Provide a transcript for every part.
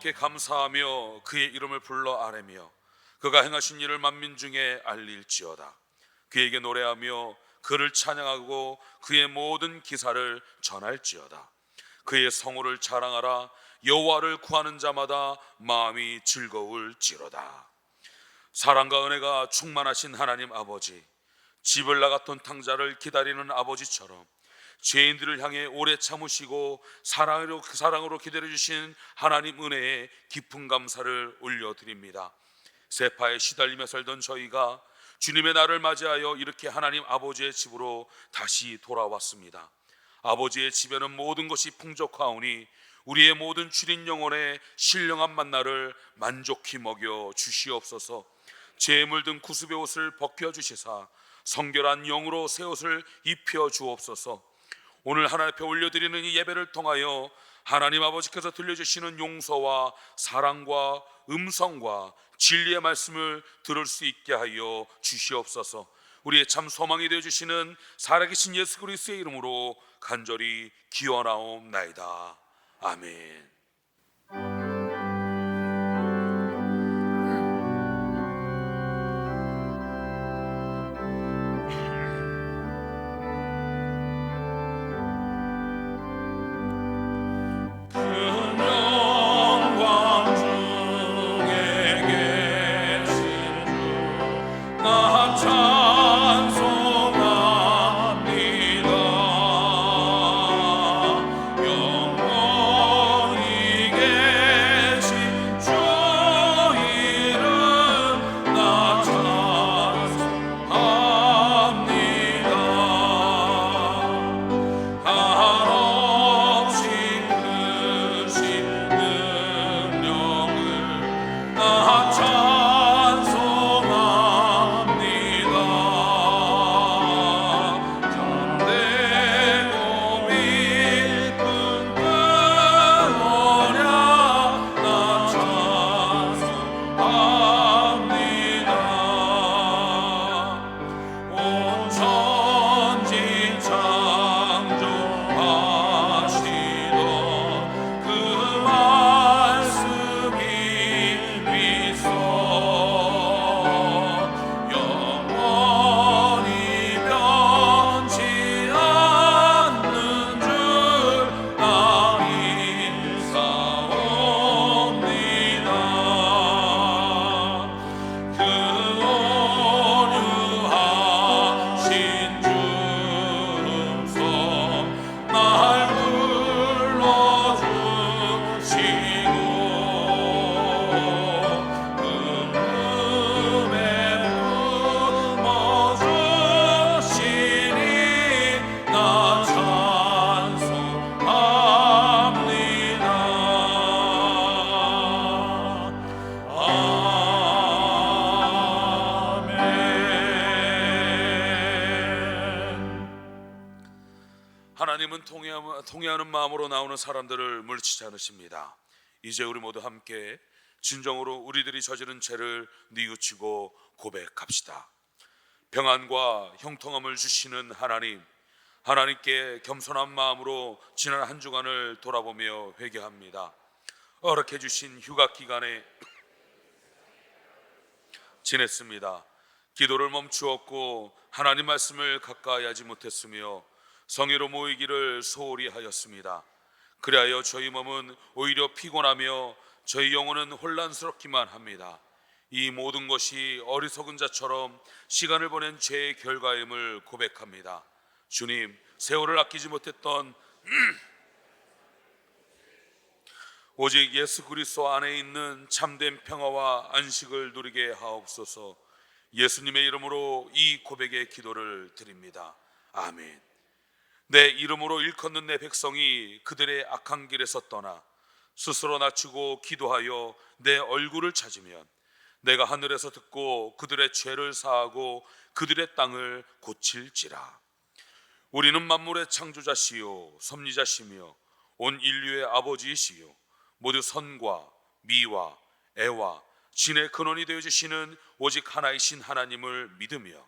여호와께 감사하며 그의 이름을 불러 아뢰며 그가 행하신 일을 만민 중에 알릴지어다. 그에게 노래하며 그를 찬양하고 그의 모든 기사를 전할지어다. 그의 성호를 자랑하라. 여호와를 구하는 자마다 마음이 즐거울지로다. 사랑과 은혜가 충만하신 하나님 아버지, 집을 나갔던 탕자를 기다리는 아버지처럼 죄인들을 향해 오래 참으시고 사랑으로 기다려 주신 하나님 은혜에 깊은 감사를 올려드립니다. 세파에 시달리며 살던 저희가 주님의 날을 맞이하여 이렇게 하나님 아버지의 집으로 다시 돌아왔습니다. 아버지의 집에는 모든 것이 풍족하오니 우리의 모든 주린 영혼의 신령한 만나를 만족히 먹여 주시옵소서. 죄에 물든 구습의 옷을 벗겨주시사 성결한 영으로 새 옷을 입혀 주옵소서. 오늘 하나님 앞에 올려드리는 이 예배를 통하여 하나님 아버지께서 들려주시는 용서와 사랑과 음성과 진리의 말씀을 들을 수 있게 하여 주시옵소서. 우리의 참 소망이 되어주시는 살아계신 예수 그리스도의 이름으로 간절히 기원하옵나이다. 아멘. 하나님은 통회하는 마음으로 나오는 사람들을 물리치지 않으십니다. 이제 우리 모두 함께 진정으로 우리들이 저지른 죄를 뉘우치고 고백합시다. 평안과 형통함을 주시는 하나님, 하나님께 겸손한 마음으로 지난 한 주간을 돌아보며 회개합니다. 허락해 주신 휴가 기간에 지냈습니다. 기도를 멈추었고 하나님 말씀을 가까이 하지 못했으며 성회로 모이기를 소홀히 하였습니다. 그리하여 저희 몸은 오히려 피곤하며 저희 영혼은 혼란스럽기만 합니다. 이 모든 것이 어리석은 자처럼 시간을 보낸 죄의 결과임을 고백합니다. 주님, 세월을 아끼지 못했던 오직 예수 그리스도 안에 있는 참된 평화와 안식을 누리게 하옵소서. 예수님의 이름으로 이 고백의 기도를 드립니다. 아멘. 내 이름으로 일컫는 내 백성이 그들의 악한 길에서 떠나 스스로 낮추고 기도하여 내 얼굴을 찾으면 내가 하늘에서 듣고 그들의 죄를 사하고 그들의 땅을 고칠지라. 우리는 만물의 창조자시요 섭리자시며 온 인류의 아버지이시요 모두 선과 미와 애와 진의 근원이 되어주시는 오직 하나이신 하나님을 믿으며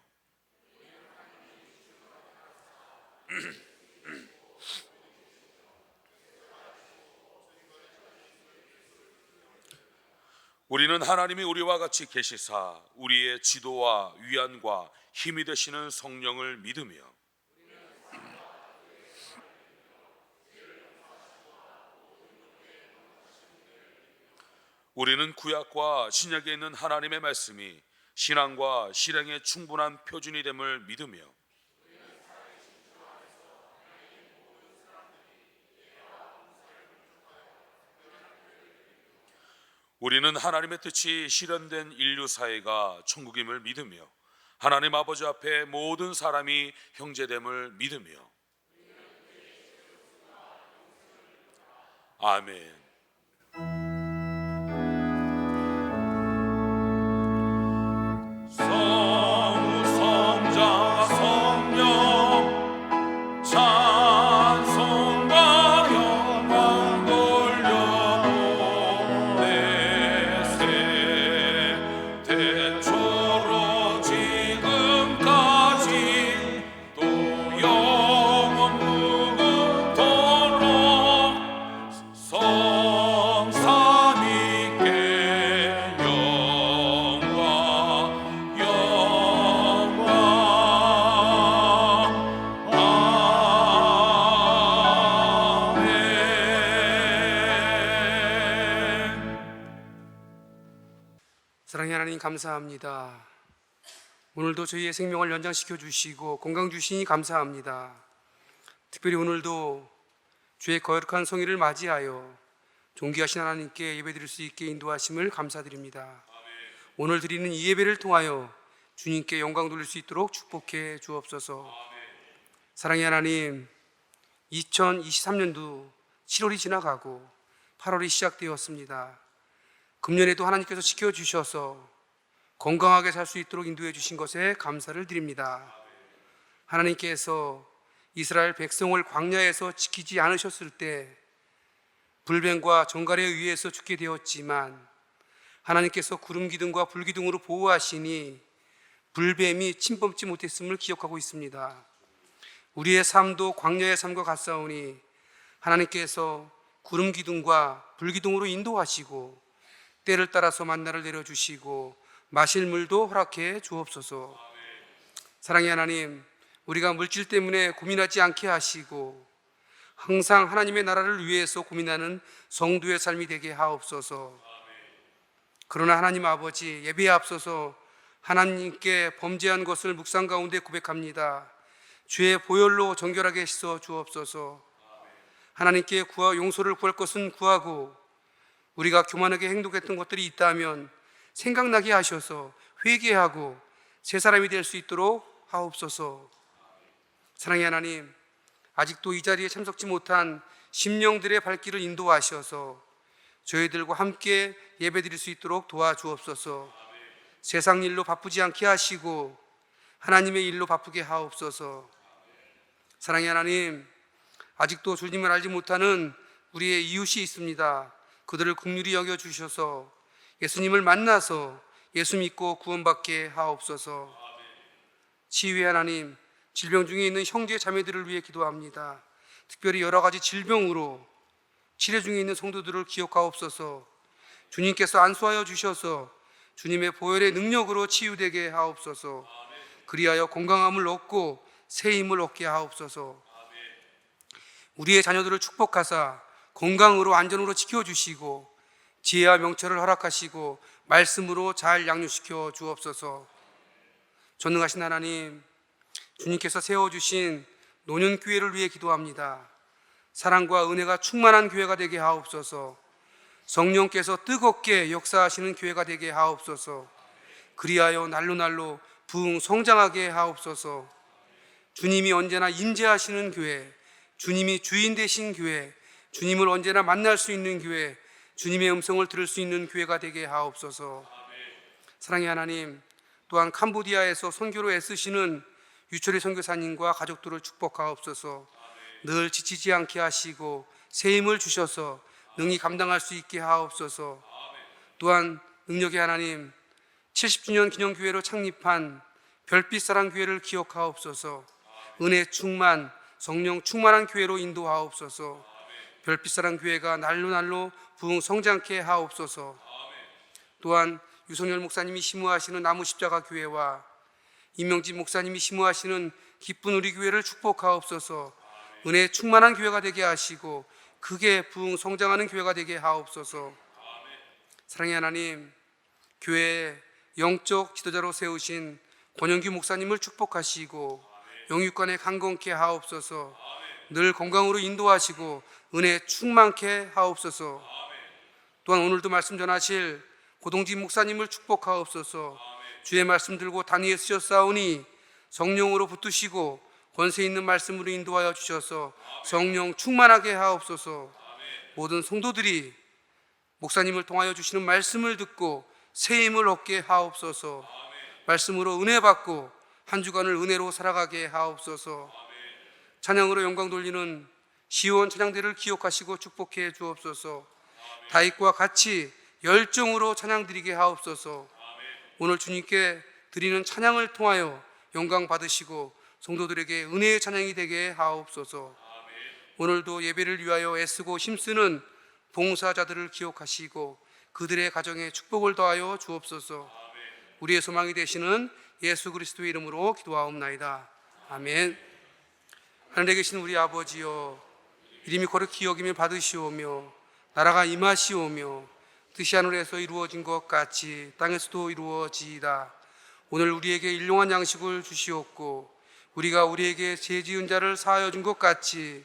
우리는 하나님이 우리와 같이 계시사 우리의 지도와 위안과 힘이 되시는 성령을 믿으며 우리는 구약과 신약에 있는 하나님의 말씀이 신앙과 실행의 충분한 표준이 됨을 믿으며 우리는 하나님의 뜻이 실현된 인류 사회가 천국임을 믿으며 하나님 아버지 앞에 모든 사람이 형제됨을 믿으며 아멘. 성자 성령 찬송과 영광 돌려고 내 세대 초로 지금까지 또 영원 무궁토록 성삼위께 사랑의 하나님 감사합니다. 오늘도 저희의 생명을 연장시켜 주시고 건강 주시니 감사합니다. 특별히 오늘도 주의 거룩한 성일을 맞이하여 존귀하신 하나님께 예배드릴 수 있게 인도하심을 감사드립니다. 오늘 드리는 이 예배를 통하여 주님께 영광 돌릴 수 있도록 축복해 주옵소서. 사랑의 하나님, 2023년도 7월이 지나가고 8월이 시작되었습니다. 금년에도 하나님께서 지켜주셔서 건강하게 살 수 있도록 인도해 주신 것에 감사를 드립니다. 하나님께서 이스라엘 백성을 광야에서 지키지 않으셨을 때 불뱀과 정갈에 의해서 죽게 되었지만 하나님께서 구름 기둥과 불 기둥으로 보호하시니 불뱀이 침범치 못했음을 기억하고 있습니다. 우리의 삶도 광야의 삶과 같사오니 하나님께서 구름 기둥과 불 기둥으로 인도하시고 때를 따라서 만나를 내려주시고 마실 물도 허락해 주옵소서. 사랑의 하나님, 우리가 물질 때문에 고민하지 않게 하시고 항상 하나님의 나라를 위해서 고민하는 성도의 삶이 되게 하옵소서. 그러나 하나님 아버지, 예배에 앞서서 하나님께 범죄한 것을 묵상 가운데 고백합니다. 주의 보혈로 정결하게 씻어 주옵소서. 하나님께 용서를 구할 것은 구하고 우리가 교만하게 행동했던 것들이 있다면 생각나게 하셔서 회개하고 새 사람이 될 수 있도록 하옵소서. 사랑의 하나님, 아직도 이 자리에 참석지 못한 심령들의 발길을 인도하셔서 저희들과 함께 예배드릴 수 있도록 도와주옵소서. 세상 일로 바쁘지 않게 하시고 하나님의 일로 바쁘게 하옵소서. 사랑의 하나님, 아직도 주님을 알지 못하는 우리의 이웃이 있습니다. 그들을 긍휼히 여겨주셔서 예수님을 만나서 예수 믿고 구원받게 하옵소서. 치유의 하나님, 질병 중에 있는 형제 자매들을 위해 기도합니다. 특별히 여러 가지 질병으로 치료 중에 있는 성도들을 기억하옵소서. 주님께서 안수하여 주셔서 주님의 보혈의 능력으로 치유되게 하옵소서. 그리하여 건강함을 얻고 새 힘을 얻게 하옵소서. 우리의 자녀들을 축복하사 건강으로 안전으로 지켜주시고 지혜와 명철을 허락하시고 말씀으로 잘 양육시켜 주옵소서. 전능하신 하나님, 주님께서 세워주신 노년교회를 위해 기도합니다. 사랑과 은혜가 충만한 교회가 되게 하옵소서. 성령께서 뜨겁게 역사하시는 교회가 되게 하옵소서. 그리하여 날로 부흥 성장하게 하옵소서. 주님이 언제나 임재하시는 교회, 주님이 주인 되신 교회, 주님을 언제나 만날 수 있는 교회, 주님의 음성을 들을 수 있는 교회가 되게 하옵소서. 사랑의 하나님, 또한 캄보디아에서 선교로 애쓰시는 유철희 선교사님과 가족들을 축복하옵소서. 늘 지치지 않게 하시고 새 힘을 주셔서 능히 감당할 수 있게 하옵소서. 또한 능력의 하나님, 70주년 기념교회로 창립한 별빛사랑교회를 기억하옵소서. 은혜 충만, 성령 충만한 교회로 인도하옵소서. 별빛사랑교회가 날로 부흥 성장케 하옵소서. 또한 유성열 목사님이 심우하시는 나무 십자가 교회와 임명진 목사님이 심우하시는 기쁜 우리 교회를 축복하옵소서. 은혜 충만한 교회가 되게 하시고 크게 부흥 성장하는 교회가 되게 하옵소서. 사랑의 하나님, 교회의 영적 지도자로 세우신 권영규 목사님을 축복하시고 영육간에 강건케 하옵소서. 늘 건강으로 인도하시고 은혜 충만케 하옵소서. 또한 오늘도 말씀 전하실 고동진 목사님을 축복하옵소서. 주의 말씀 들고 단위에 쓰셨사오니 성령으로 붙드시고 권세 있는 말씀으로 인도하여 주셔서 성령 충만하게 하옵소서. 모든 성도들이 목사님을 통하여 주시는 말씀을 듣고 새 힘을 얻게 하옵소서. 말씀으로 은혜 받고 한 주간을 은혜로 살아가게 하옵소서. 찬양으로 영광 돌리는 시온 찬양대를 기억하시고 축복해 주옵소서. 다윗과 같이 열정으로 찬양 드리게 하옵소서. 오늘 주님께 드리는 찬양을 통하여 영광 받으시고 성도들에게 은혜의 찬양이 되게 하옵소서. 오늘도 예배를 위하여 애쓰고 힘쓰는 봉사자들을 기억하시고 그들의 가정에 축복을 더하여 주옵소서. 우리의 소망이 되시는 예수 그리스도의 이름으로 기도하옵나이다. 아멘. 하늘에 계신 우리 아버지여, 이름이 거룩히 여김을 받으시오며 나라가 임하시오며 뜻이 하늘에서 이루어진 것 같이 땅에서도 이루어지이다. 오늘 우리에게 일용할 양식을 주시옵고 우리가 우리에게 죄 지은 자를 사하여 준 것 같이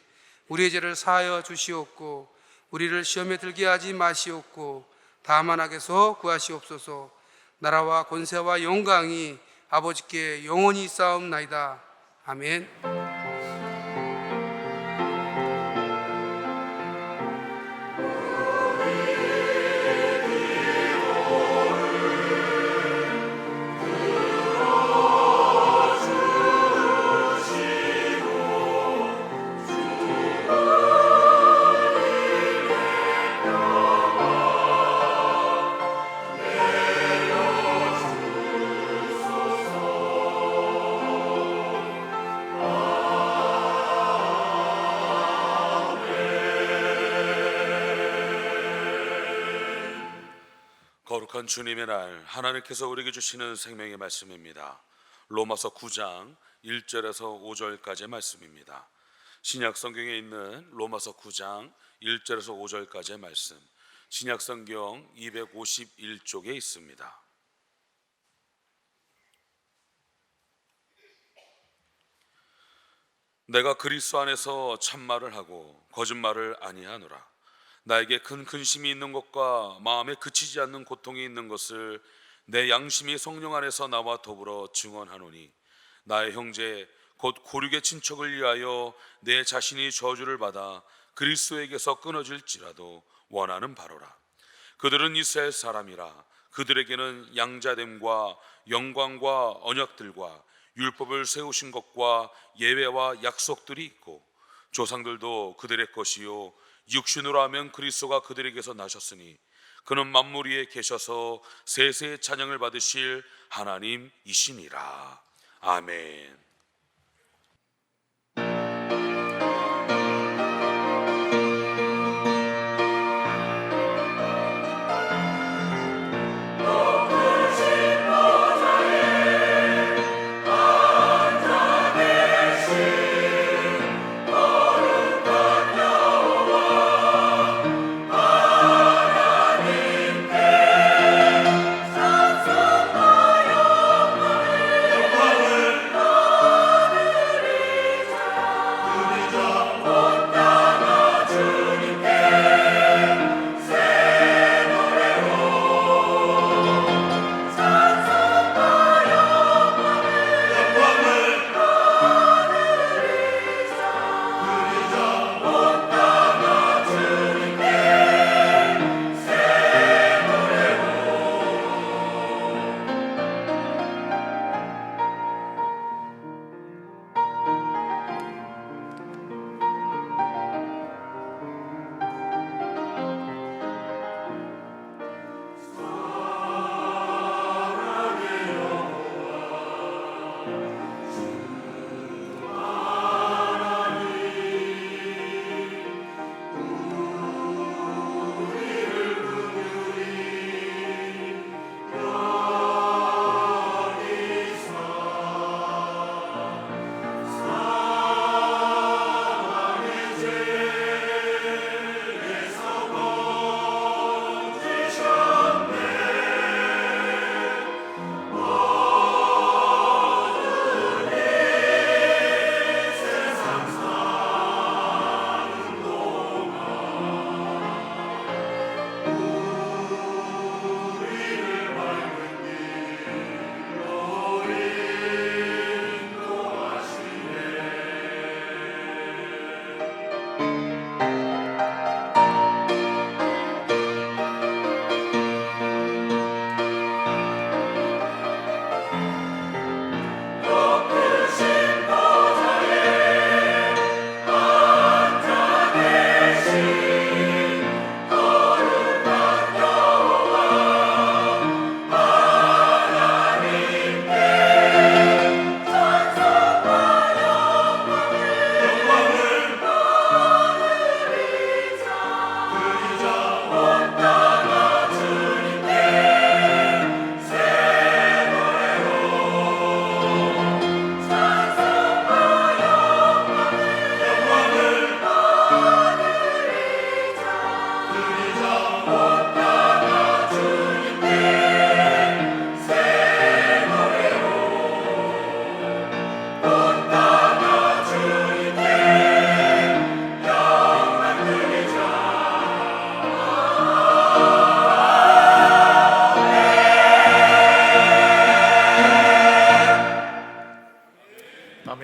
우리의 죄를 사하여 주시옵고 우리를 시험에 들게 하지 마시옵고 다만 악에서 구하시옵소서. 나라와 권세와 영광이 아버지께 영원히 있사옵나이다. 아멘. 거룩한 주님의 날, 하나님께서 우리에게 주시는 생명의 말씀입니다. 로마서 9장 1절에서 5절까지의 말씀입니다. 신약 성경에 있는 로마서 9장 1절에서 5절까지의 말씀, 신약 성경 251쪽에 있습니다. 내가 그리스도 안에서 참말을 하고 거짓말을 아니하노라. 나에게 큰 근심이 있는 것과 마음에 그치지 않는 고통이 있는 것을 내 양심이 성령 안에서 나와 더불어 증언하노니, 나의 형제 곧 고륙의 친척을 위하여 내 자신이 저주를 받아 그리스도에게서 끊어질지라도 원하는 바로라. 그들은 이스라엘 사람이라. 그들에게는 양자됨과 영광과 언약들과 율법을 세우신 것과 예외와 약속들이 있고, 조상들도 그들의 것이요 육신으로 하면 그리스도가 그들에게서 나셨으니 그는 만물 위에 계셔서 세세의 찬양을 받으실 하나님이시니라. 아멘.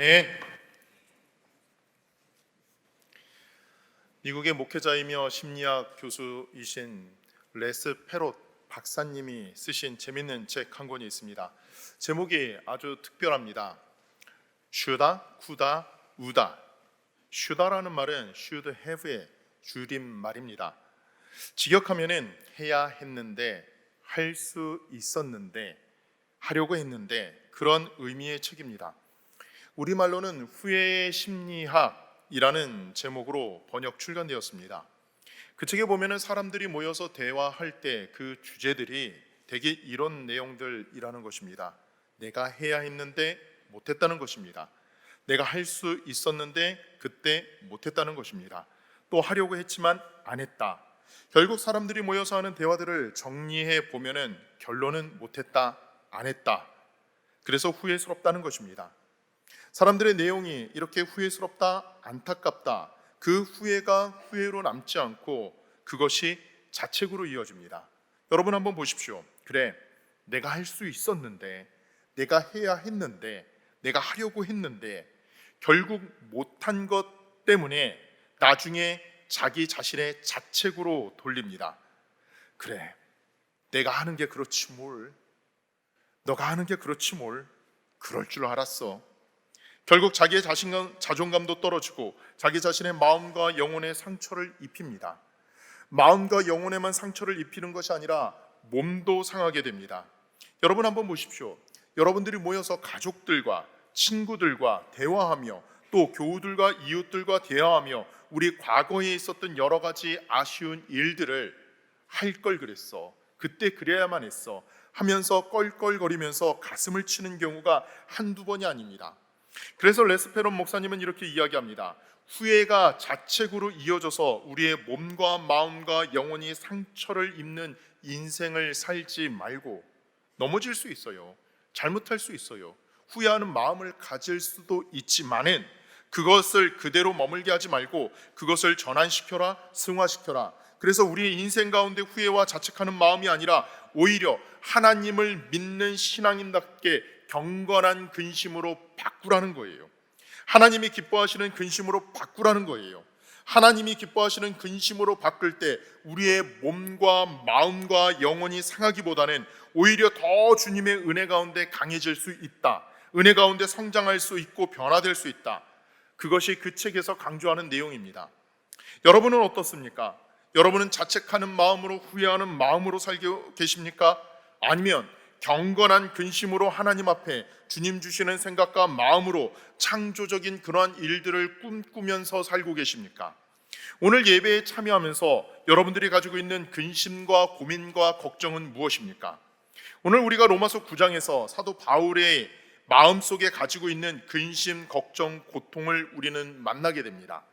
아멘. 미국의 목회자이며 심리학 교수이신 레스 페롯 박사님이 쓰신 재밌는 책 한 권이 있습니다. 제목이 아주 특별합니다. 슈다, 쿠다, 우다. 슈다라는 말은 should have의 줄임말입니다. 직역하면은 해야 했는데, 할 수 있었는데, 하려고 했는데, 그런 의미의 책입니다. 우리말로는 후회의 심리학이라는 제목으로 번역 출간되었습니다. 그 책에 보면은 사람들이 모여서 대화할 때 그 주제들이 대개 이런 내용들이라는 것입니다. 내가 해야 했는데 못했다는 것입니다. 내가 할 수 있었는데 그때 못했다는 것입니다. 또 하려고 했지만 안 했다. 결국 사람들이 모여서 하는 대화들을 정리해 보면은 결론은 못했다, 안 했다. 그래서 후회스럽다는 것입니다. 사람들의 내용이 이렇게 후회스럽다, 안타깝다, 그 후회가 후회로 남지 않고 그것이 자책으로 이어집니다. 여러분 한번 보십시오. 그래, 내가 할 수 있었는데, 내가 해야 했는데, 내가 하려고 했는데 결국 못한 것 때문에 나중에 자기 자신의 자책으로 돌립니다. 그래, 내가 하는 게 그렇지 뭘, 너가 하는 게 그렇지 뭘, 그럴 줄 알았어. 결국 자기의 자존감도 떨어지고 자기 자신의 마음과 영혼에 상처를 입힙니다. 마음과 영혼에만 상처를 입히는 것이 아니라 몸도 상하게 됩니다. 여러분 한번 보십시오. 여러분들이 모여서 가족들과 친구들과 대화하며 또 교우들과 이웃들과 대화하며 우리 과거에 있었던 여러 가지 아쉬운 일들을 할 걸 그랬어, 그때 그래야만 했어 하면서 껄껄거리면서 가슴을 치는 경우가 한두 번이 아닙니다. 그래서 레스 페롯 목사님은 이렇게 이야기합니다. 후회가 자책으로 이어져서 우리의 몸과 마음과 영혼이 상처를 입는 인생을 살지 말고, 넘어질 수 있어요, 잘못할 수 있어요, 후회하는 마음을 가질 수도 있지만은 그것을 그대로 머물게 하지 말고 그것을 전환시켜라, 승화시켜라. 그래서 우리의 인생 가운데 후회와 자책하는 마음이 아니라 오히려 하나님을 믿는 신앙인답게 경건한 근심으로 바꾸라는 거예요. 하나님이 기뻐하시는 근심으로 바꾸라는 거예요. 하나님이 기뻐하시는 근심으로 바꿀 때 우리의 몸과 마음과 영혼이 상하기보다는 오히려 더 주님의 은혜 가운데 강해질 수 있다, 은혜 가운데 성장할 수 있고 변화될 수 있다. 그것이 그 책에서 강조하는 내용입니다. 여러분은 어떻습니까? 여러분은 자책하는 마음으로, 후회하는 마음으로 살고 계십니까? 아니면 경건한 근심으로 하나님 앞에 주님 주시는 생각과 마음으로 창조적인 그러한 일들을 꿈꾸면서 살고 계십니까? 오늘 예배에 참여하면서 여러분들이 가지고 있는 근심과 고민과 걱정은 무엇입니까? 오늘 우리가 로마서 9장에서 사도 바울의 마음속에 가지고 있는 근심, 걱정, 고통을 우리는 만나게 됩니다.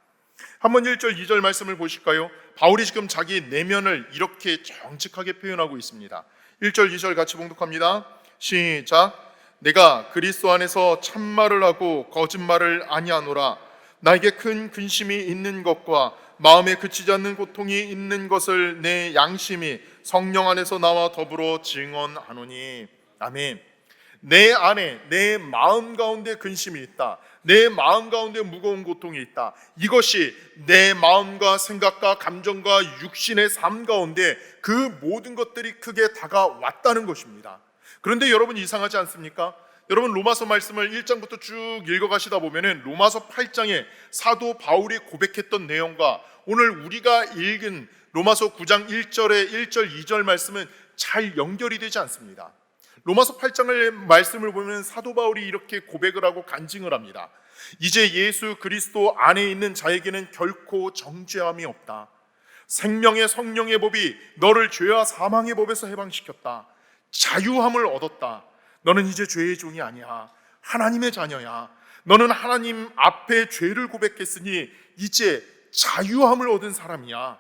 한번 1절, 2절 말씀을 보실까요? 바울이 지금 자기 내면을 이렇게 정직하게 표현하고 있습니다. 1절, 2절 같이 봉독합니다. 시작. 내가 그리스도 안에서 참말을 하고 거짓말을 아니하노라. 나에게 큰 근심이 있는 것과 마음에 그치지 않는 고통이 있는 것을 내 양심이 성령 안에서 나와 더불어 증언하노니. 아멘. 내 안에, 내 마음 가운데 근심이 있다, 내 마음 가운데 무거운 고통이 있다. 이것이 내 마음과 생각과 감정과 육신의 삶 가운데 그 모든 것들이 크게 다가왔다는 것입니다. 그런데 여러분 이상하지 않습니까? 여러분 로마서 말씀을 1장부터 쭉 읽어가시다 보면은 로마서 8장에 사도 바울이 고백했던 내용과 오늘 우리가 읽은 로마서 9장 1절의 1절 2절 말씀은 잘 연결이 되지 않습니다. 로마서 8장의 말씀을 보면 사도 바울이 이렇게 고백을 하고 간증을 합니다. 이제 예수 그리스도 안에 있는 자에게는 결코 정죄함이 없다. 생명의 성령의 법이 너를 죄와 사망의 법에서 해방시켰다. 자유함을 얻었다. 너는 이제 죄의 종이 아니야. 하나님의 자녀야. 너는 하나님 앞에 죄를 고백했으니 이제 자유함을 얻은 사람이야.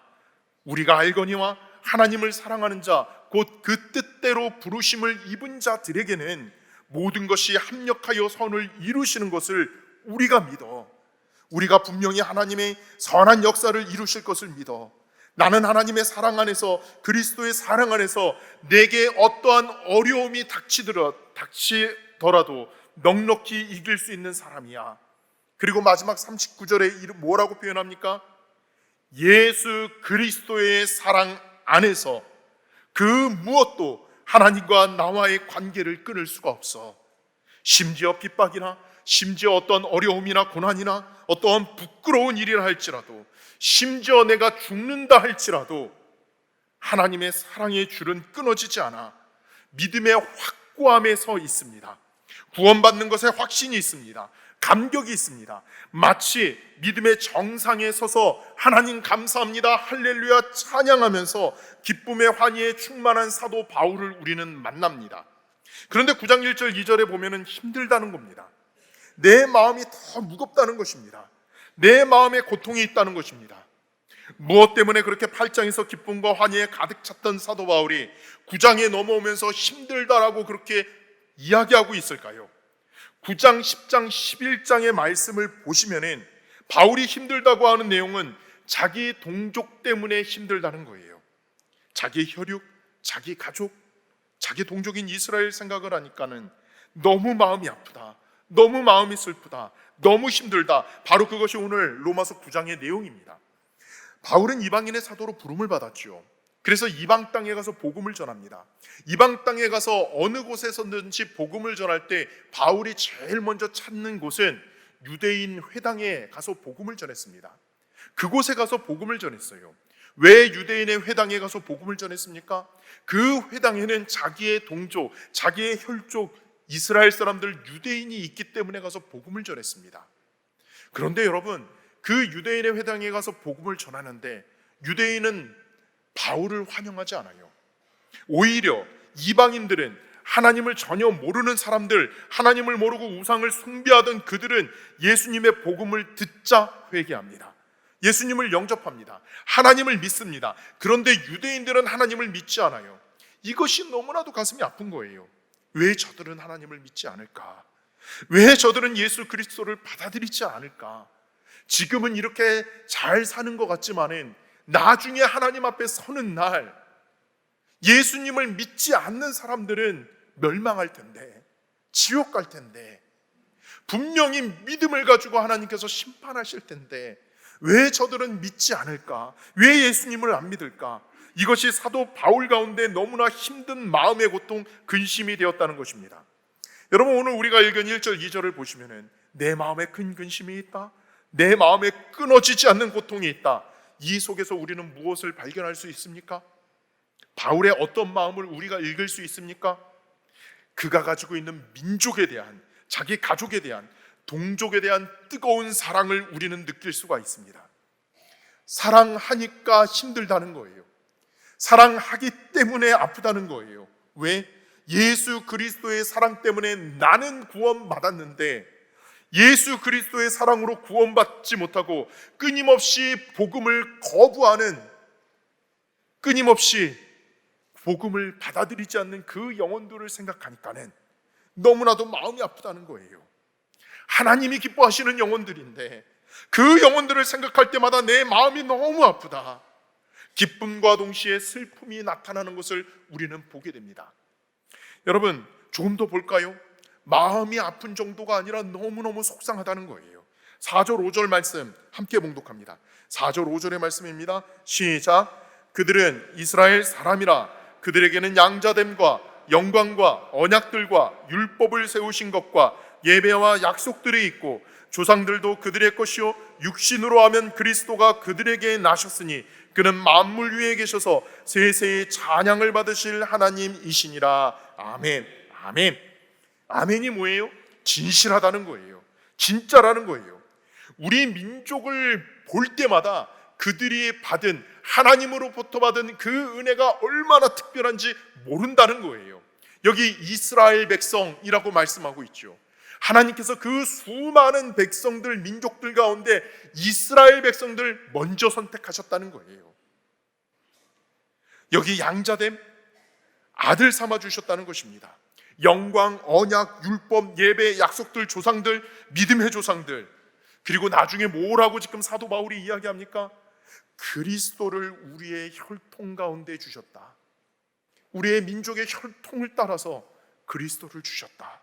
우리가 알거니와 하나님을 사랑하는 자, 곧 그 뜻대로 부르심을 입은 자들에게는 모든 것이 합력하여 선을 이루시는 것을 우리가 믿어. 우리가 분명히 하나님의 선한 역사를 이루실 것을 믿어. 나는 하나님의 사랑 안에서, 그리스도의 사랑 안에서 내게 어떠한 어려움이 닥치더라도 넉넉히 이길 수 있는 사람이야. 그리고 마지막 39절에 뭐라고 표현합니까? 예수 그리스도의 사랑 안에서 그 무엇도 하나님과 나와의 관계를 끊을 수가 없어. 심지어 핍박이나 심지어 어떤 어려움이나 고난이나 어떠한 부끄러운 일이라 할지라도, 심지어 내가 죽는다 할지라도 하나님의 사랑의 줄은 끊어지지 않아 믿음의 확고함에 서 있습니다. 구원받는 것에 확신이 있습니다. 감격이 있습니다. 마치 믿음의 정상에 서서 하나님 감사합니다, 할렐루야 찬양하면서 기쁨의 환희에 충만한 사도 바울을 우리는 만납니다. 그런데 9장 1절 2절에 보면은 힘들다는 겁니다. 내 마음이 더 무겁다는 것입니다. 내 마음에 고통이 있다는 것입니다. 무엇 때문에 그렇게 8장에서 기쁨과 환희에 가득 찼던 사도 바울이 9장에 넘어오면서 힘들다라고 그렇게 이야기하고 있을까요? 9장, 10장, 11장의 말씀을 보시면은 바울이 힘들다고 하는 내용은 자기 동족 때문에 힘들다는 거예요. 자기 혈육, 자기 가족, 자기 동족인 이스라엘 생각을 하니까는 너무 마음이 아프다, 너무 마음이 슬프다, 너무 힘들다. 바로 그것이 오늘 로마서 9장의 내용입니다. 바울은 이방인의 사도로 부름을 받았죠. 그래서 이방 땅에 가서 복음을 전합니다. 이방 땅에 가서 어느 곳에서든지 복음을 전할 때 바울이 제일 먼저 찾는 곳은 유대인 회당에 가서 복음을 전했습니다. 그곳에 가서 복음을 전했어요. 왜 유대인의 회당에 가서 복음을 전했습니까? 그 회당에는 자기의 동족, 자기의 혈족 이스라엘 사람들 유대인이 있기 때문에 가서 복음을 전했습니다. 그런데 여러분, 그 유대인의 회당에 가서 복음을 전하는데 유대인은 바울을 환영하지 않아요. 오히려 이방인들은, 하나님을 전혀 모르는 사람들, 하나님을 모르고 우상을 숭배하던 그들은 예수님의 복음을 듣자 회개합니다. 예수님을 영접합니다. 하나님을 믿습니다. 그런데 유대인들은 하나님을 믿지 않아요. 이것이 너무나도 가슴이 아픈 거예요. 왜 저들은 하나님을 믿지 않을까? 왜 저들은 예수 그리스도를 받아들이지 않을까? 지금은 이렇게 잘 사는 것 같지만은 나중에 하나님 앞에 서는 날 예수님을 믿지 않는 사람들은 멸망할 텐데, 지옥 갈 텐데, 분명히 믿음을 가지고 하나님께서 심판하실 텐데 왜 저들은 믿지 않을까? 왜 예수님을 안 믿을까? 이것이 사도 바울 가운데 너무나 힘든 마음의 고통, 근심이 되었다는 것입니다. 여러분, 오늘 우리가 읽은 1절 2절을 보시면은 내 마음에 큰 근심이 있다, 내 마음에 끊어지지 않는 고통이 있다. 이 속에서 우리는 무엇을 발견할 수 있습니까? 바울의 어떤 마음을 우리가 읽을 수 있습니까? 그가 가지고 있는 민족에 대한, 자기 가족에 대한, 동족에 대한 뜨거운 사랑을 우리는 느낄 수가 있습니다. 사랑하니까 힘들다는 거예요. 사랑하기 때문에 아프다는 거예요. 왜? 예수 그리스도의 사랑 때문에 나는 구원받았는데 예수 그리스도의 사랑으로 구원받지 못하고 끊임없이 복음을 거부하는, 끊임없이 복음을 받아들이지 않는 그 영혼들을 생각하니까는 너무나도 마음이 아프다는 거예요. 하나님이 기뻐하시는 영혼들인데 그 영혼들을 생각할 때마다 내 마음이 너무 아프다. 기쁨과 동시에 슬픔이 나타나는 것을 우리는 보게 됩니다. 여러분, 조금 더 볼까요? 마음이 아픈 정도가 아니라 너무너무 속상하다는 거예요. 4절 5절 말씀 함께 봉독합니다. 4절 5절의 말씀입니다. 시작. 그들은 이스라엘 사람이라 그들에게는 양자됨과 영광과 언약들과 율법을 세우신 것과 예배와 약속들이 있고 조상들도 그들의 것이요 육신으로 하면 그리스도가 그들에게 나셨으니 그는 만물 위에 계셔서 세세의 찬양을 받으실 하나님이시니라. 아멘. 아멘. 아멘이 뭐예요? 진실하다는 거예요. 진짜라는 거예요. 우리 민족을 볼 때마다 그들이 받은, 하나님으로부터 받은 그 은혜가 얼마나 특별한지 모른다는 거예요. 여기 이스라엘 백성이라고 말씀하고 있죠. 하나님께서 그 수많은 백성들, 민족들 가운데 이스라엘 백성들 먼저 선택하셨다는 거예요. 여기 양자됨, 아들 삼아 주셨다는 것입니다. 영광, 언약, 율법, 예배, 약속들, 조상들, 믿음의 조상들, 그리고 나중에 뭐라고 지금 사도 바울이 이야기합니까? 그리스도를 우리의 혈통 가운데 주셨다. 우리의 민족의 혈통을 따라서 그리스도를 주셨다.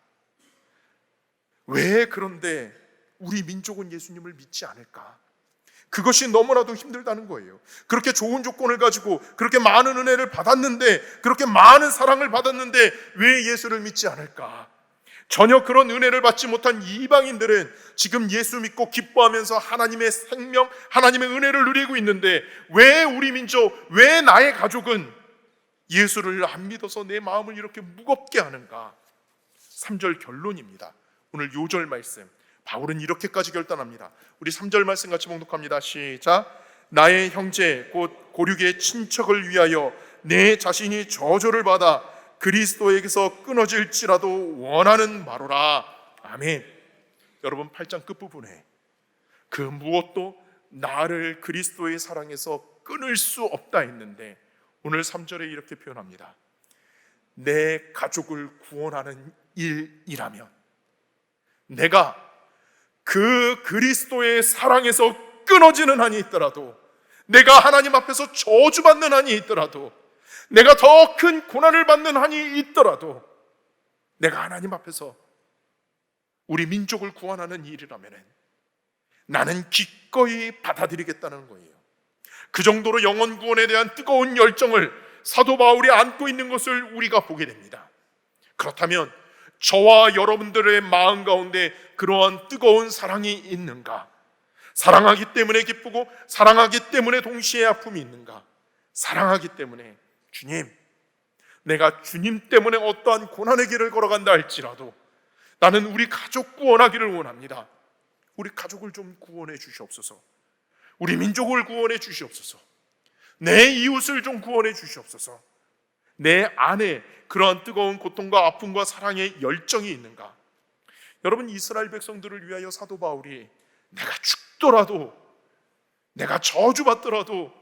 왜 그런데 우리 민족은 예수님을 믿지 않을까? 그것이 너무나도 힘들다는 거예요. 그렇게 좋은 조건을 가지고 그렇게 많은 은혜를 받았는데, 그렇게 많은 사랑을 받았는데 왜 예수를 믿지 않을까? 전혀 그런 은혜를 받지 못한 이방인들은 지금 예수 믿고 기뻐하면서 하나님의 생명, 하나님의 은혜를 누리고 있는데, 왜 우리 민족, 왜 나의 가족은 예수를 안 믿어서 내 마음을 이렇게 무겁게 하는가? 3절 결론입니다. 오늘 요절 말씀, 바울은 이렇게까지 결단합니다. 우리 3절 말씀 같이 봉독합니다. 시작. 나의 형제 곧 고륙의 친척을 위하여 내 자신이 저주를 받아 그리스도에게서 끊어질지라도 원하는 바로라. 아멘. 여러분, 8장 끝부분에 그 무엇도 나를 그리스도의 사랑에서 끊을 수 없다 했는데, 오늘 3절에 이렇게 표현합니다. 내 가족을 구원하는 일이라면, 내가 그 그리스도의 사랑에서 끊어지는 한이 있더라도, 내가 하나님 앞에서 저주받는 한이 있더라도, 내가 더 큰 고난을 받는 한이 있더라도, 내가 하나님 앞에서 우리 민족을 구원하는 일이라면 나는 기꺼이 받아들이겠다는 거예요. 그 정도로 영혼 구원에 대한 뜨거운 열정을 사도 바울이 안고 있는 것을 우리가 보게 됩니다. 그렇다면 저와 여러분들의 마음 가운데 그러한 뜨거운 사랑이 있는가? 사랑하기 때문에 기쁘고 사랑하기 때문에 동시에 아픔이 있는가? 사랑하기 때문에, 주님, 내가 주님 때문에 어떠한 고난의 길을 걸어간다 할지라도 나는 우리 가족 구원하기를 원합니다. 우리 가족을 좀 구원해 주시옵소서. 우리 민족을 구원해 주시옵소서. 내 이웃을 좀 구원해 주시옵소서. 내 안에 그러한 뜨거운 고통과 아픔과 사랑의 열정이 있는가? 여러분, 이스라엘 백성들을 위하여 사도 바울이 내가 죽더라도, 내가 저주받더라도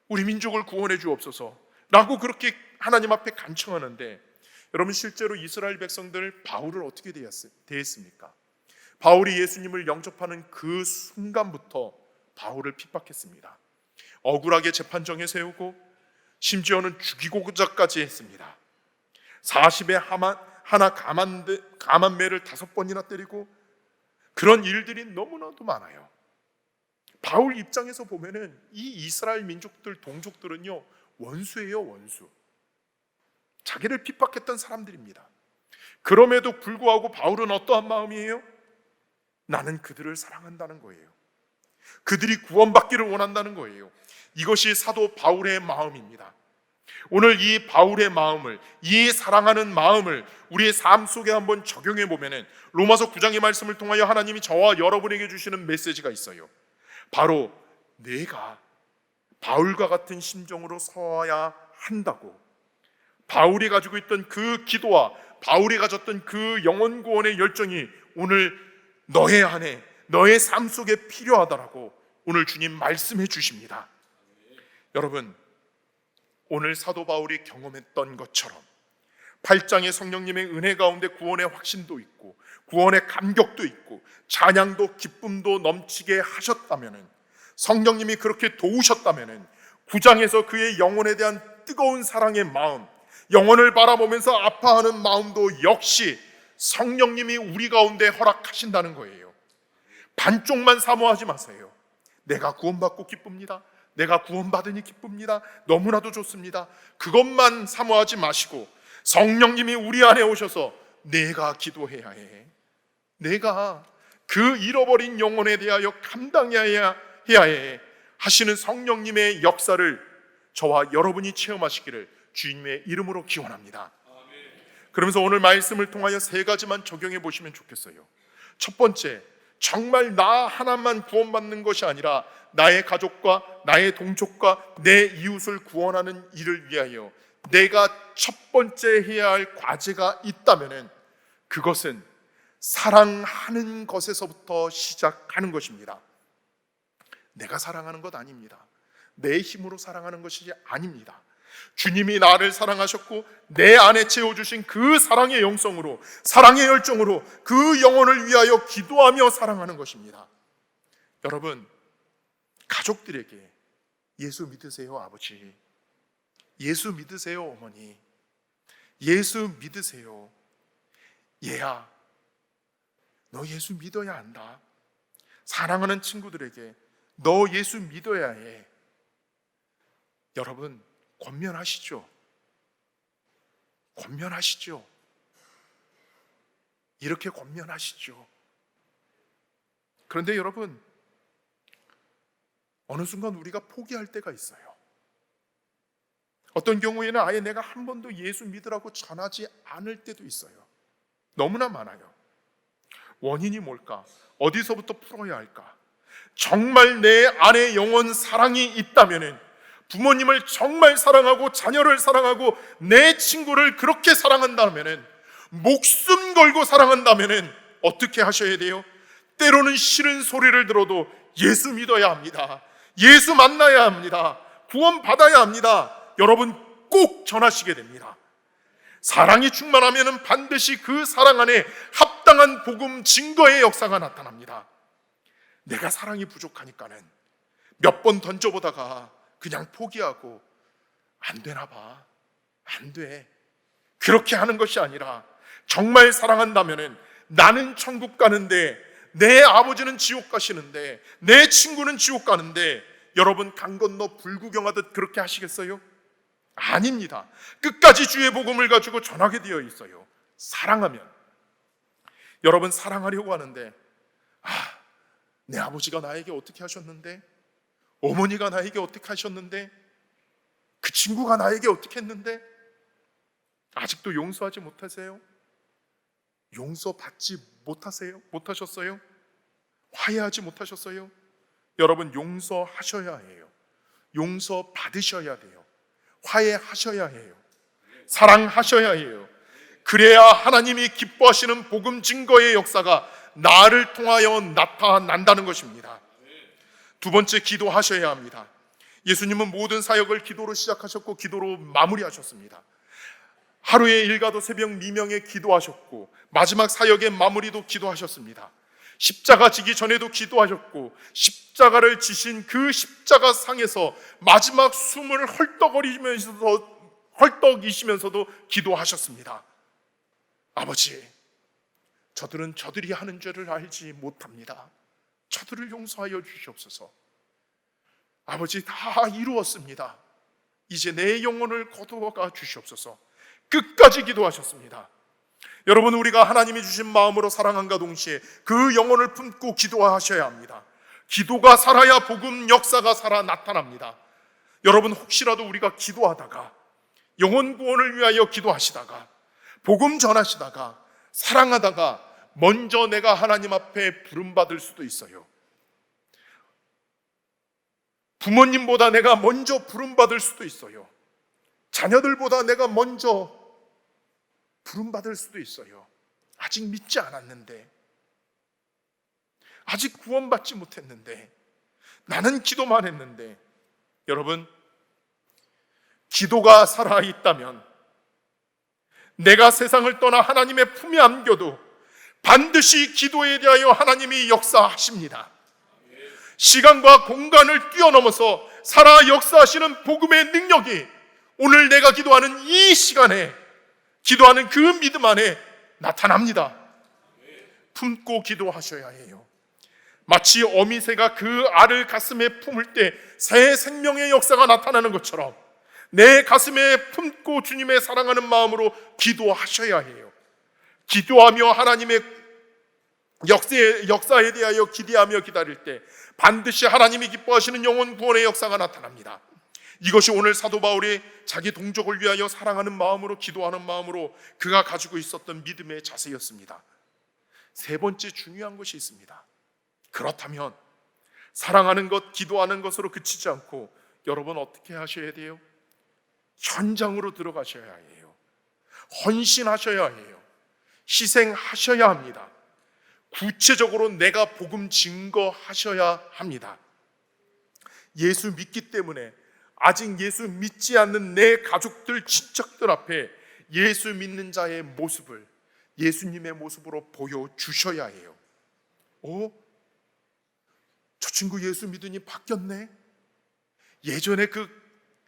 우리 민족을 구원해 주옵소서 라고 그렇게 하나님 앞에 간청하는데, 여러분, 실제로 이스라엘 백성들 바울을 어떻게 대했습니까? 바울이 예수님을 영접하는 그 순간부터 바울을 핍박했습니다. 억울하게 재판정에 세우고 심지어는 죽이고자까지 했습니다. 40에 하나 가만매를 5번이나 때리고, 그런 일들이 너무나도 많아요. 바울 입장에서 보면은 이 이스라엘 민족들, 동족들은요, 원수예요, 원수. 자기를 핍박했던 사람들입니다. 그럼에도 불구하고 바울은 어떠한 마음이에요? 나는 그들을 사랑한다는 거예요. 그들이 구원받기를 원한다는 거예요. 이것이 사도 바울의 마음입니다. 오늘 이 바울의 마음을, 이 사랑하는 마음을 우리의 삶 속에 한번 적용해 보면은 로마서 9장의 말씀을 통하여 하나님이 저와 여러분에게 주시는 메시지가 있어요. 바로 내가 바울과 같은 심정으로 서야 한다고. 바울이 가지고 있던 그 기도와 바울이 가졌던 그 영혼 구원의 열정이 오늘 너의 안에, 너의 삶 속에 필요하다라고 오늘 주님 말씀해 주십니다. 여러분, 오늘 사도 바울이 경험했던 것처럼 8장의 성령님의 은혜 가운데 구원의 확신도 있고 구원의 감격도 있고 찬양도 기쁨도 넘치게 하셨다면, 성령님이 그렇게 도우셨다면 9장에서 그의 영혼에 대한 뜨거운 사랑의 마음, 영혼을 바라보면서 아파하는 마음도 역시 성령님이 우리 가운데 허락하신다는 거예요. 반쪽만 사모하지 마세요. 내가 구원받고 기쁩니다. 내가 구원받으니 기쁩니다. 너무나도 좋습니다. 그것만 사모하지 마시고 성령님이 우리 안에 오셔서 내가 기도해야 해. 내가 그 잃어버린 영혼에 대하여 감당해야 해 하시는 성령님의 역사를 저와 여러분이 체험하시기를 주님의 이름으로 기원합니다. 그러면서 오늘 말씀을 통하여 3가지만 적용해 보시면 좋겠어요. 첫 번째, 정말 나 하나만 구원받는 것이 아니라 나의 가족과 나의 동족과 내 이웃을 구원하는 일을 위하여 내가 첫 번째 해야 할 과제가 있다면 그것은 사랑하는 것에서부터 시작하는 것입니다. 내가 사랑하는 것 아닙니다. 내 힘으로 사랑하는 것이 아닙니다. 주님이 나를 사랑하셨고 내 안에 채워주신 그 사랑의 영성으로, 사랑의 열정으로 그 영혼을 위하여 기도하며 사랑하는 것입니다. 여러분, 가족들에게 예수 믿으세요, 아버지. 예수 믿으세요, 어머니. 예수 믿으세요. 얘야, 너 예수 믿어야 한다. 사랑하는 친구들에게 너 예수 믿어야 해. 여러분, 권면하시죠? 권면하시죠? 이렇게 권면하시죠? 그런데 여러분, 어느 순간 우리가 포기할 때가 있어요. 어떤 경우에는 아예 내가 한 번도 예수 믿으라고 전하지 않을 때도 있어요. 너무나 많아요. 원인이 뭘까? 어디서부터 풀어야 할까? 정말 내 안에 영원 사랑이 있다면은, 부모님을 정말 사랑하고 자녀를 사랑하고 내 친구를 그렇게 사랑한다면은, 목숨 걸고 사랑한다면은 어떻게 하셔야 돼요? 때로는 싫은 소리를 들어도 예수 믿어야 합니다. 예수 만나야 합니다. 구원 받아야 합니다. 여러분, 꼭 전하시게 됩니다. 사랑이 충만하면 반드시 그 사랑 안에 합당한 복음 증거의 역사가 나타납니다. 내가 사랑이 부족하니까는 몇 번 던져보다가 그냥 포기하고 안 되나 봐, 안 돼, 그렇게 하는 것이 아니라, 정말 사랑한다면은 나는 천국 가는데 내 아버지는 지옥 가시는데 내 친구는 지옥 가는데, 여러분 강 건너 불구경하듯 그렇게 하시겠어요? 아닙니다. 끝까지 주의 복음을 가지고 전하게 되어 있어요. 사랑하면. 여러분, 사랑하려고 하는데, 내 아버지가 나에게 어떻게 하셨는데, 어머니가 나에게 어떻게 하셨는데, 그 친구가 나에게 어떻게 했는데, 아직도 용서하지 못하세요? 용서받지 못하셨어요? 화해하지 못하셨어요? 여러분, 용서하셔야 해요. 용서받으셔야 돼요. 화해하셔야 해요. 사랑하셔야 해요. 그래야 하나님이 기뻐하시는 복음 증거의 역사가 나를 통하여 나타난다는 것입니다. 두 번째, 기도하셔야 합니다. 예수님은 모든 사역을 기도로 시작하셨고 기도로 마무리하셨습니다. 하루에 일가도 새벽 미명에 기도하셨고, 마지막 사역의 마무리도 기도하셨습니다. 십자가 지기 전에도 기도하셨고, 십자가를 지신 그 십자가 상에서 마지막 숨을 헐떡이시면서도 기도하셨습니다. 아버지, 저들은 저들이 하는 죄를 알지 못합니다. 저들을 용서하여 주시옵소서. 아버지, 다 이루었습니다. 이제 내 영혼을 거두어가 주시옵소서. 끝까지 기도하셨습니다. 여러분, 우리가 하나님이 주신 마음으로 사랑함과 동시에 그 영혼을 품고 기도하셔야 합니다. 기도가 살아야 복음 역사가 살아 나타납니다. 여러분, 혹시라도 우리가 기도하다가, 영혼 구원을 위하여 기도하시다가, 복음 전하시다가, 사랑하다가 먼저 내가 하나님 앞에 부름받을 수도 있어요. 부모님보다 내가 먼저 부름받을 수도 있어요. 자녀들보다 내가 먼저 부름받을 수도 있어요. 아직 믿지 않았는데, 아직 구원받지 못했는데, 나는 기도만 했는데. 여러분, 기도가 살아있다면 내가 세상을 떠나 하나님의 품에 안겨도 반드시 기도에 대하여 하나님이 역사하십니다. 시간과 공간을 뛰어넘어서 살아 역사하시는 복음의 능력이 오늘 내가 기도하는 이 시간에, 기도하는 그 믿음 안에 나타납니다. 품고 기도하셔야 해요. 마치 어미새가 그 알을 가슴에 품을 때 새 생명의 역사가 나타나는 것처럼 내 가슴에 품고 주님의 사랑하는 마음으로 기도하셔야 해요. 기도하며 하나님의 역사에 대하여 기대하며 기다릴 때 반드시 하나님이 기뻐하시는 영혼 구원의 역사가 나타납니다. 이것이 오늘 사도 바울이 자기 동족을 위하여 사랑하는 마음으로, 기도하는 마음으로 그가 가지고 있었던 믿음의 자세였습니다. 세 번째 중요한 것이 있습니다. 그렇다면 사랑하는 것, 기도하는 것으로 그치지 않고 여러분 어떻게 하셔야 돼요? 현장으로 들어가셔야 해요. 헌신하셔야 해요. 희생하셔야 합니다. 구체적으로 내가 복음 증거하셔야 합니다. 예수 믿기 때문에 아직 예수 믿지 않는 내 가족들, 친척들 앞에 예수 믿는 자의 모습을 예수님의 모습으로 보여주셔야 해요. 저 친구 예수 믿으니 바뀌었네. 예전에 그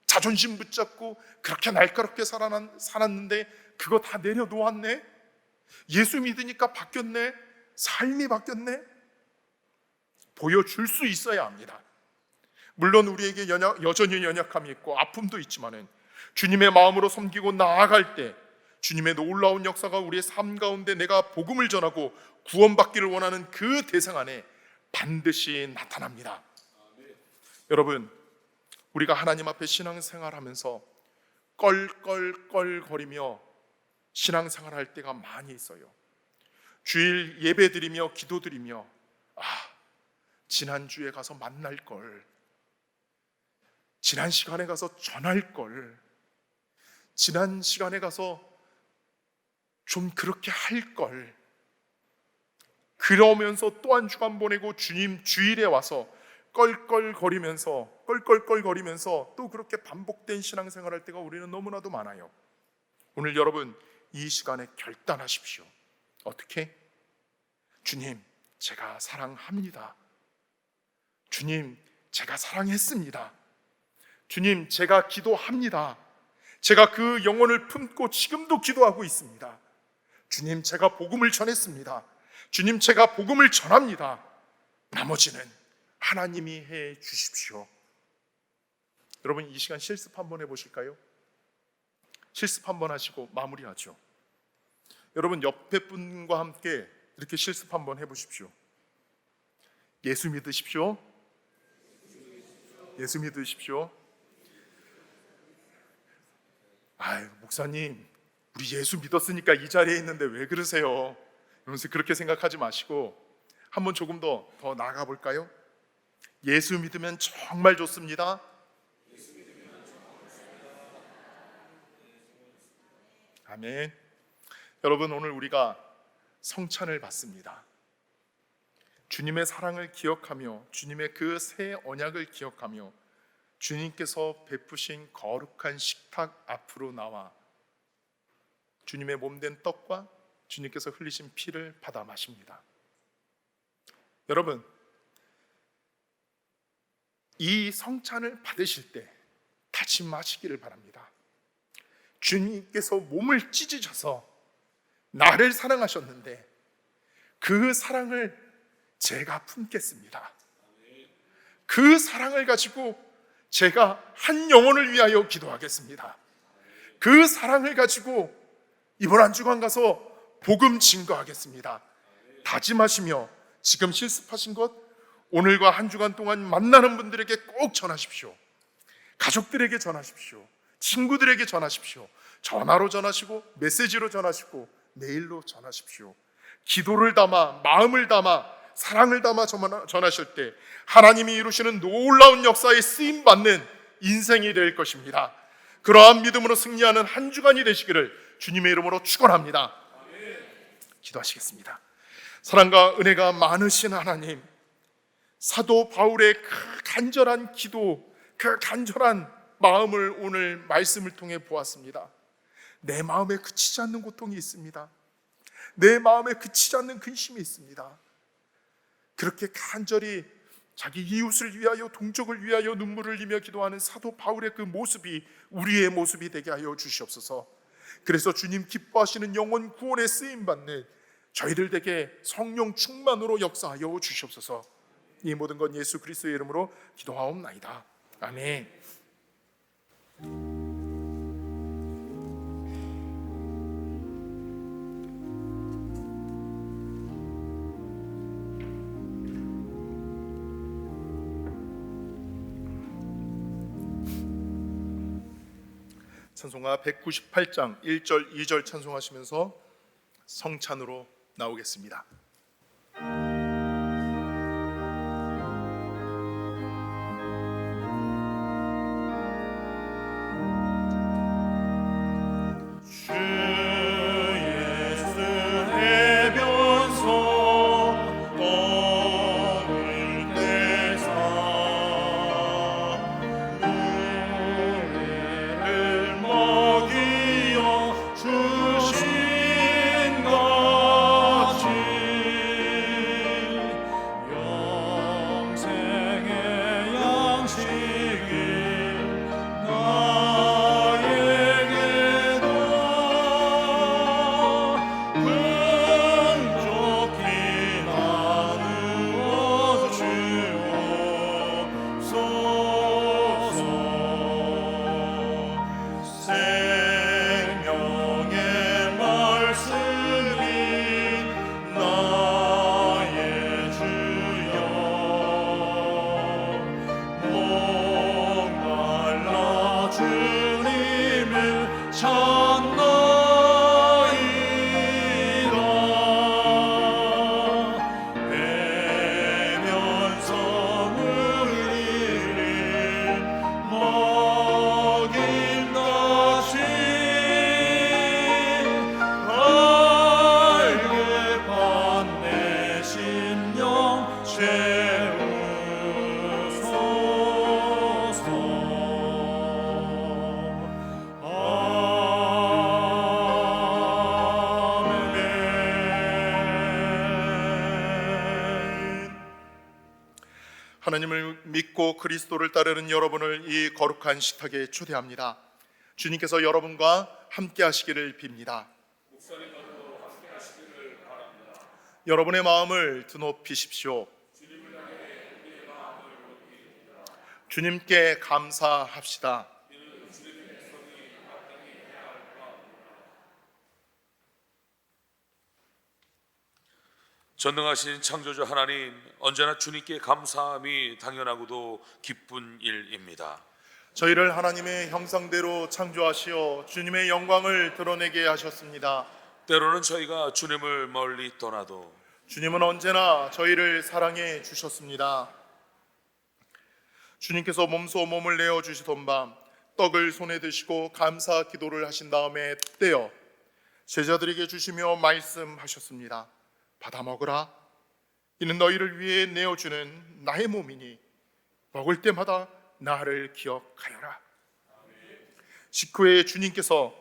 자존심 붙잡고 그렇게 날카롭게 살았는데 그거 다 내려놓았네. 예수 믿으니까 바뀌었네. 삶이 바뀌었네. 보여줄 수 있어야 합니다. 물론 우리에게 여전히 연약함이 있고 아픔도 있지만은 주님의 마음으로 섬기고 나아갈 때 주님의 놀라운 역사가 우리의 삶 가운데 내가 복음을 전하고 구원받기를 원하는 그 대상 안에 반드시 나타납니다. 여러분, 우리가 하나님 앞에 신앙생활하면서 껄껄껄거리며 신앙생활할 때가 많이 있어요. 주일 예배드리며 기도드리며 지난주에 가서 만날 걸, 지난 시간에 가서 전할 걸, 지난 시간에 가서 좀 그렇게 할 걸, 그러면서 또 한 주간 보내고 주님 주일에 와서 껄껄거리면서 또 그렇게 반복된 신앙생활할 때가 우리는 너무나도 많아요. 오늘 여러분 이 시간에 결단하십시오. 어떻게? 주님, 제가 사랑합니다. 주님, 제가 사랑했습니다. 주님, 제가 기도합니다. 제가 그 영혼을 품고 지금도 기도하고 있습니다. 주님, 제가 복음을 전했습니다. 주님, 제가 복음을 전합니다. 나머지는 하나님이 해 주십시오. 여러분, 이 시간 실습 한번 해보실까요? 실습 한번 하시고 마무리하죠. 여러분, 옆에 분과 함께 이렇게 실습 한번 해보십시오. 예수 믿으십시오. 예수 믿으십시오. 아유, 목사님, 우리 예수 믿었으니까 이 자리에 있는데 왜 그러세요? 이러면서 그렇게 생각하지 마시고 한번 조금 더 나아가 볼까요? 예수 믿으면 정말 좋습니다. 아멘. 여러분, 오늘 우리가 성찬을 받습니다. 주님의 사랑을 기억하며 주님의 그 새 언약을 기억하며 주님께서 베푸신 거룩한 식탁 앞으로 나와 주님의 몸된 떡과 주님께서 흘리신 피를 받아 마십니다. 여러분, 이 성찬을 받으실 때 다짐하시기를 바랍니다. 주님께서 몸을 찢으셔서 나를 사랑하셨는데 그 사랑을 제가 품겠습니다. 그 사랑을 가지고 제가 한 영혼을 위하여 기도하겠습니다. 그 사랑을 가지고 이번 한 주간 가서 복음 증거하겠습니다. 다짐하시며 지금 실습하신 것 오늘과 한 주간 동안 만나는 분들에게 꼭 전하십시오. 가족들에게 전하십시오. 친구들에게 전하십시오. 전화로 전하시고 메시지로 전하시고 메일로 전하십시오. 기도를 담아, 마음을 담아, 사랑을 담아 전하실 때 하나님이 이루시는 놀라운 역사에 쓰임받는 인생이 될 것입니다. 그러한 믿음으로 승리하는 한 주간이 되시기를 주님의 이름으로 축원합니다. 기도하시겠습니다. 사랑과 은혜가 많으신 하나님, 사도 바울의 그 간절한 기도, 그 간절한 마음을 오늘 말씀을 통해 보았습니다. 내 마음에 그치지 않는 고통이 있습니다. 내 마음에 그치지 않는 근심이 있습니다. 그렇게 간절히 자기 이웃을 위하여, 동족을 위하여 눈물을 흘리며 기도하는 사도 바울의 그 모습이 우리의 모습이 되게 하여 주시옵소서. 그래서 주님 기뻐하시는 영혼 구원에 쓰임받는 저희들 에게 성령 충만으로 역사하여 주시옵소서. 이 모든 건 예수 그리스도의 이름으로 기도하옵나이다. 아멘. 찬송가 198장 1절 2절 찬송하시면서 성찬으로 나오겠습니다. 주신 같이 하나님을 믿고 그리스도를 따르는 여러분을 이 거룩한 식탁에 초대합니다. 주님께서 여러분과 함께 하시기를 빕니다. 여러분의 마음을 드높이십시오. 주님께 감사합시다. 전능하신 창조주 하나님, 언제나 주님께 감사함이 당연하고도 기쁜 일입니다. 저희를 하나님의 형상대로 창조하시어 주님의 영광을 드러내게 하셨습니다. 때로는 저희가 주님을 멀리 떠나도 주님은 언제나 저희를 사랑해 주셨습니다. 주님께서 몸소 몸을 내어 주시던 밤 떡을 손에 드시고 감사 기도를 하신 다음에 떼어 제자들에게 주시며 말씀하셨습니다. 받아 먹으라. 이는 너희를 위해 내어주는 나의 몸이니 먹을 때마다 나를 기억하여라. 식후에 주님께서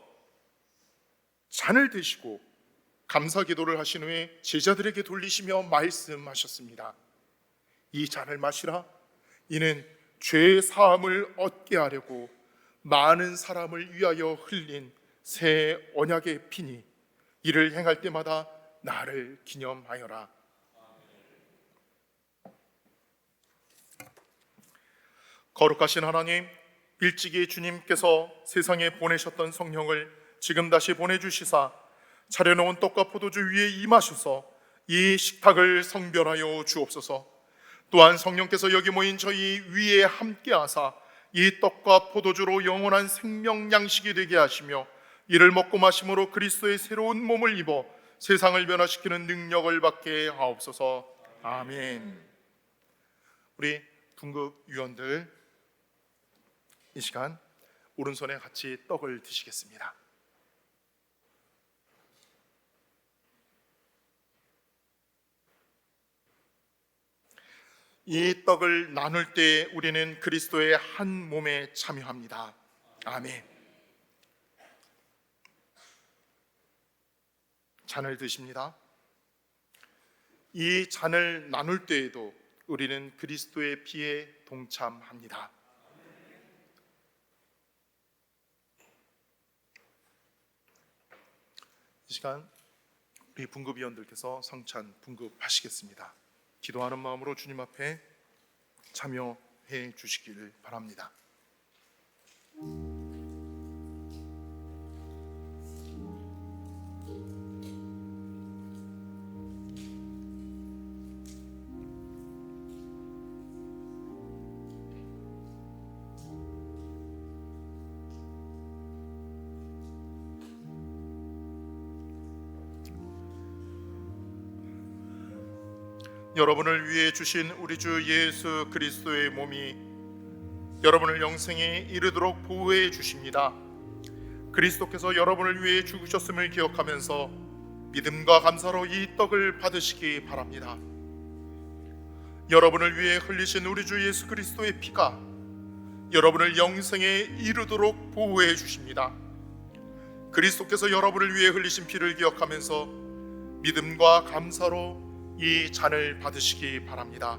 잔을 드시고 감사 기도를 하신 후에 제자들에게 돌리시며 말씀하셨습니다. 이 잔을 마시라. 이는 죄의 사함을 얻게 하려고 많은 사람을 위하여 흘린 새 언약의 피니 이를 행할 때마다 나를 기념하여라. 거룩하신 하나님, 일찍이 주님께서 세상에 보내셨던 성령을 지금 다시 보내주시사 차려놓은 떡과 포도주 위에 임하셔서 이 식탁을 성별하여 주옵소서. 또한 성령께서 여기 모인 저희 위에 함께하사 이 떡과 포도주로 영원한 생명 양식이 되게 하시며 이를 먹고 마심으로 그리스도의 새로운 몸을 입어 세상을 변화시키는 능력을 받게 하옵소서. 아멘. 우리 분급 위원들 이 시간 오른손에 같이 떡을 드시겠습니다. 이 떡을 나눌 때 우리는 그리스도의 한 몸에 참여합니다. 아멘. 잔을 드십니다. 이 잔을 나눌 때에도 우리는 그리스도의 피에 동참합니다. 이 시간 우리 분급위원들께서 성찬 분급하시겠습니다. 기도하는 마음으로 주님 앞에 참여해 주시기를 바랍니다. 여러분을 위해 주신 우리 주 예수 그리스도의 몸이 여러분을 영생에 이르도록 보호해 주십니다. 그리스도께서 여러분을 위해 죽으셨음을 기억하면서 믿음과 감사로 이 떡을 받으시기 바랍니다. 여러분을 위해 흘리신 우리 주 예수 그리스도의 피가 여러분을 영생에 이르도록 보호해 주십니다. 그리스도께서 여러분을 위해 흘리신 피를 기억하면서 믿음과 감사로 이 잔을 받으시기 바랍니다.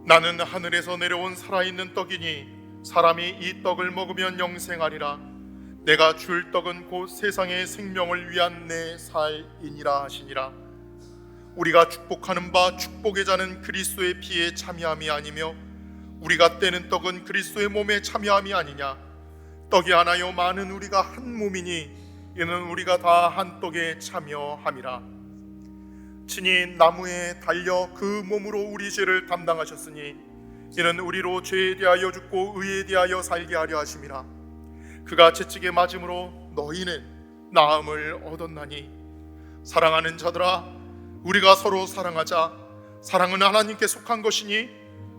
나는 하늘에서 내려온 살아있는 떡이니 사람이 이 떡을 먹으면 영생하리라. 내가 줄 떡은 곧 세상의 생명을 위한 내 살이니라 하시니라. 우리가 축복하는 바 축복의 자는 그리스도의 피에 참여함이 아니며 우리가 떼는 떡은 그리스도의 몸에 참여함이 아니냐. 떡이 하나요 많은 우리가 한 몸이니 이는 우리가 다 한 떡에 참여함이라. 친히 나무에 달려 그 몸으로 우리 죄를 담당하셨으니 이는 우리로 죄에 대하여 죽고 의에 대하여 살게 하려 하심이라. 그가 채찍에 맞음으로 너희는 나음을 얻었나니. 사랑하는 자들아, 우리가 서로 사랑하자. 사랑은 하나님께 속한 것이니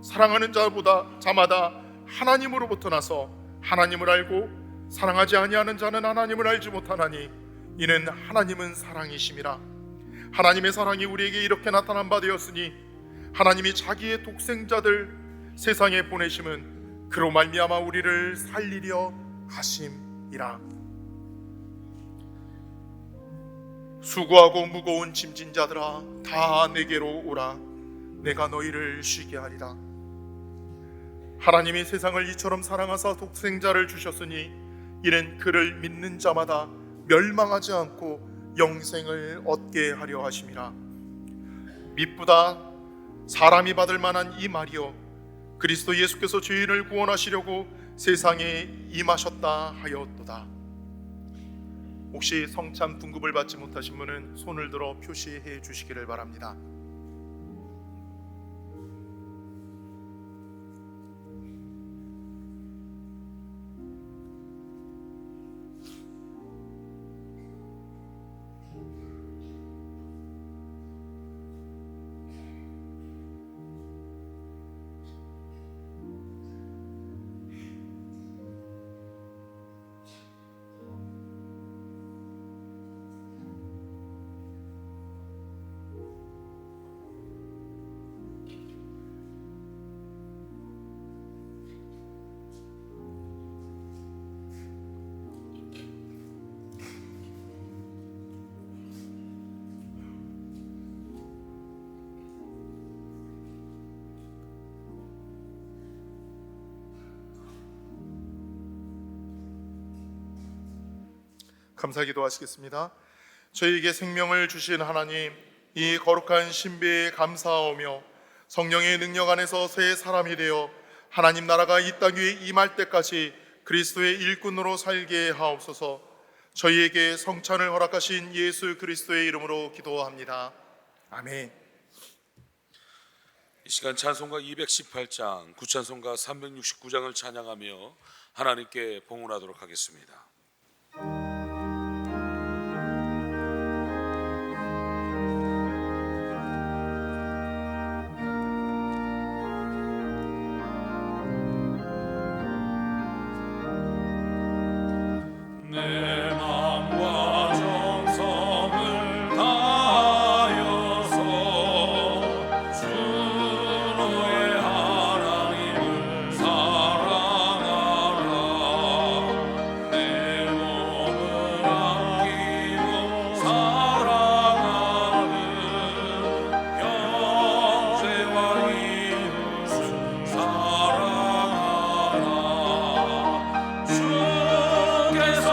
사랑하는 자마다 하나님으로부터 나서 하나님을 알고 사랑하지 아니하는 자는 하나님을 알지 못하나니 이는 하나님은 사랑이심이라. 하나님의 사랑이 우리에게 이렇게 나타난 바 되었으니 하나님이 자기의 독생자들 세상에 보내심은 그로 말미암아 우리를 살리려 하심이라. 수고하고 무거운 짐진 자들아 다 내게로 오라. 내가 너희를 쉬게 하리라. 하나님이 세상을 이처럼 사랑하사 독생자를 주셨으니 이는 그를 믿는 자마다 멸망하지 않고 영생을 얻게 하려 하심이라. 미쁘다 사람이 받을 만한 이 말이여, 그리스도 예수께서 죄인을 구원하시려고 세상에 임하셨다 하였도다. 혹시 성찬 분급을 받지 못하신 분은 손을 들어 표시해 주시기를 바랍니다. 감사기도 하시겠습니다. 저희에게 생명을 주신 하나님, 이 거룩한 신비에 감사하오며 성령의 능력 안에서 새 사람이 되어 하나님 나라가 이 땅 위에 임할 때까지 그리스도의 일꾼으로 살게 하옵소서. 저희에게 성찬을 허락하신 예수 그리스도의 이름으로 기도합니다. 아멘. 이 시간 찬송가 218장, 구찬송가 369장을 찬양하며 하나님께 봉헌하도록 하겠습니다. 내 마음과 정성을 다하여서 주 너의 하나님을 사랑하라. 내 몸을 아끼고 사랑하는 형제와 이웃을 사랑하라. 주께서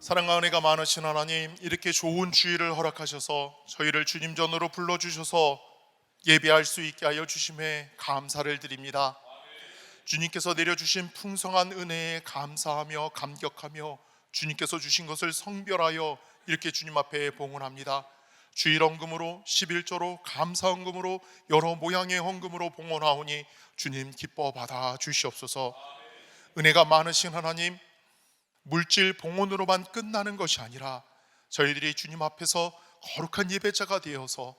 사랑과 은혜가 많으신 하나님, 이렇게 좋은 주일을 허락하셔서 저희를 주님 전으로 불러주셔서 예배할 수 있게 하여 주심에 감사를 드립니다. 주님께서 내려주신 풍성한 은혜에 감사하며 감격하며 주님께서 주신 것을 성별하여 이렇게 주님 앞에 봉헌합니다. 주일 헌금으로 11조로 감사 헌금으로 여러 모양의 헌금으로 봉헌하오니 주님 기뻐 받아 주시옵소서. 은혜가 많으신 하나님, 물질 봉헌으로만 끝나는 것이 아니라 저희들이 주님 앞에서 거룩한 예배자가 되어서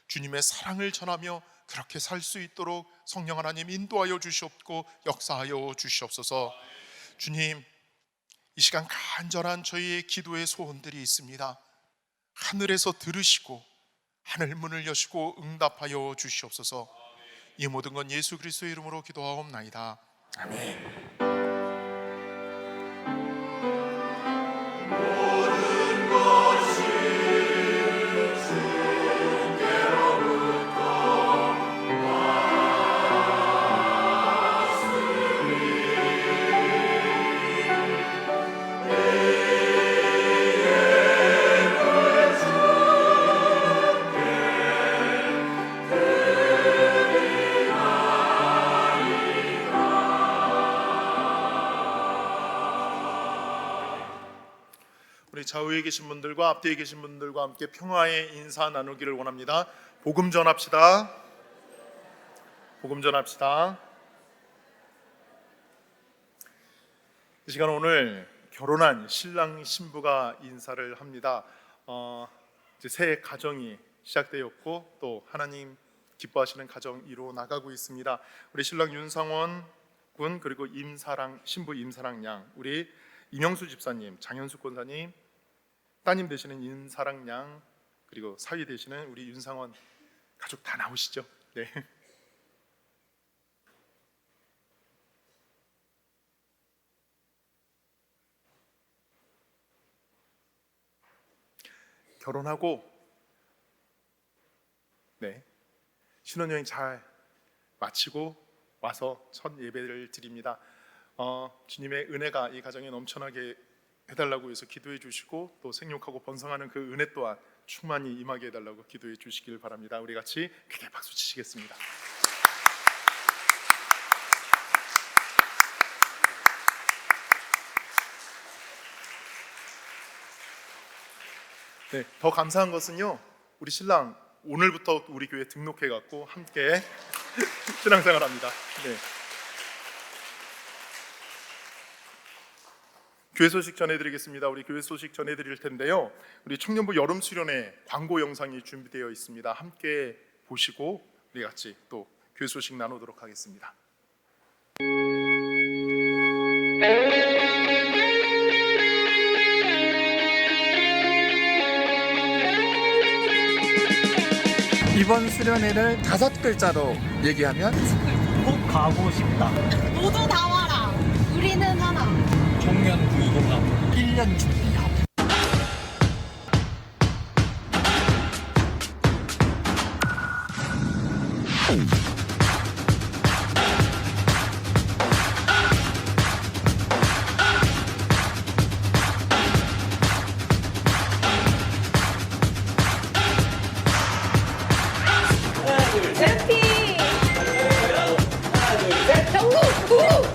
주님의 사랑을 전하며 그렇게 살 수 있도록 성령 하나님 인도하여 주시옵고 역사하여 주시옵소서. 주님, 이 시간 간절한 저희의 기도의 소원들이 있습니다. 하늘에서 들으시고 하늘 문을 여시고 응답하여 주시옵소서. 이 모든 건 예수 그리스도의 이름으로 기도하옵나이다. 아멘. 우리 좌우에 계신 분들과 앞뒤에 계신 분들과 함께 평화의 인사 나누기를 원합니다. 복음 전합시다. 복음 전합시다. 이 시간 오늘 결혼한 신랑 신부가 인사를 합니다. 이제 새 가정이 시작되었고 또 하나님 기뻐하시는 가정 이루어 나가고 있습니다. 우리 신랑 윤상원 군 그리고 임사랑 신부 임사랑 양, 우리 임영수 집사님, 장현수 권사님, 따님 되시는 임사랑 양, 그리고 사위 되시는 우리 윤상원 가족 다 나오시죠? 네. 결혼하고 신혼여행 잘 마치고 와서 첫 예배를 드립니다. 주님의 은혜가 이 가정에 넘쳐나게 해달라고 해서 기도해 주시고 또 생육하고 번성하는 그 은혜 또한 충만히 임하게 해달라고 기도해 주시길 바랍니다. 우리 같이 크게 박수 치시겠습니다. 네, 더 감사한 것은요, 우리 신랑 오늘부터 우리 교회 등록해 갖고 함께 신앙생활합니다. 네. 교회 소식 전해드리겠습니다. 우리 교회 소식 전해드릴 텐데요, 우리 청년부 여름 수련회 광고 영상이 준비되어 있습니다. 함께 보시고 우리 같이 또 교회 소식 나누도록 하겠습니다. 이번 수련회를 5글자로 얘기하면 꼭 가고 싶다. 모두 나와라. 우리는 하나. 청년 부유공감 1년 준비하고 래피. 영국.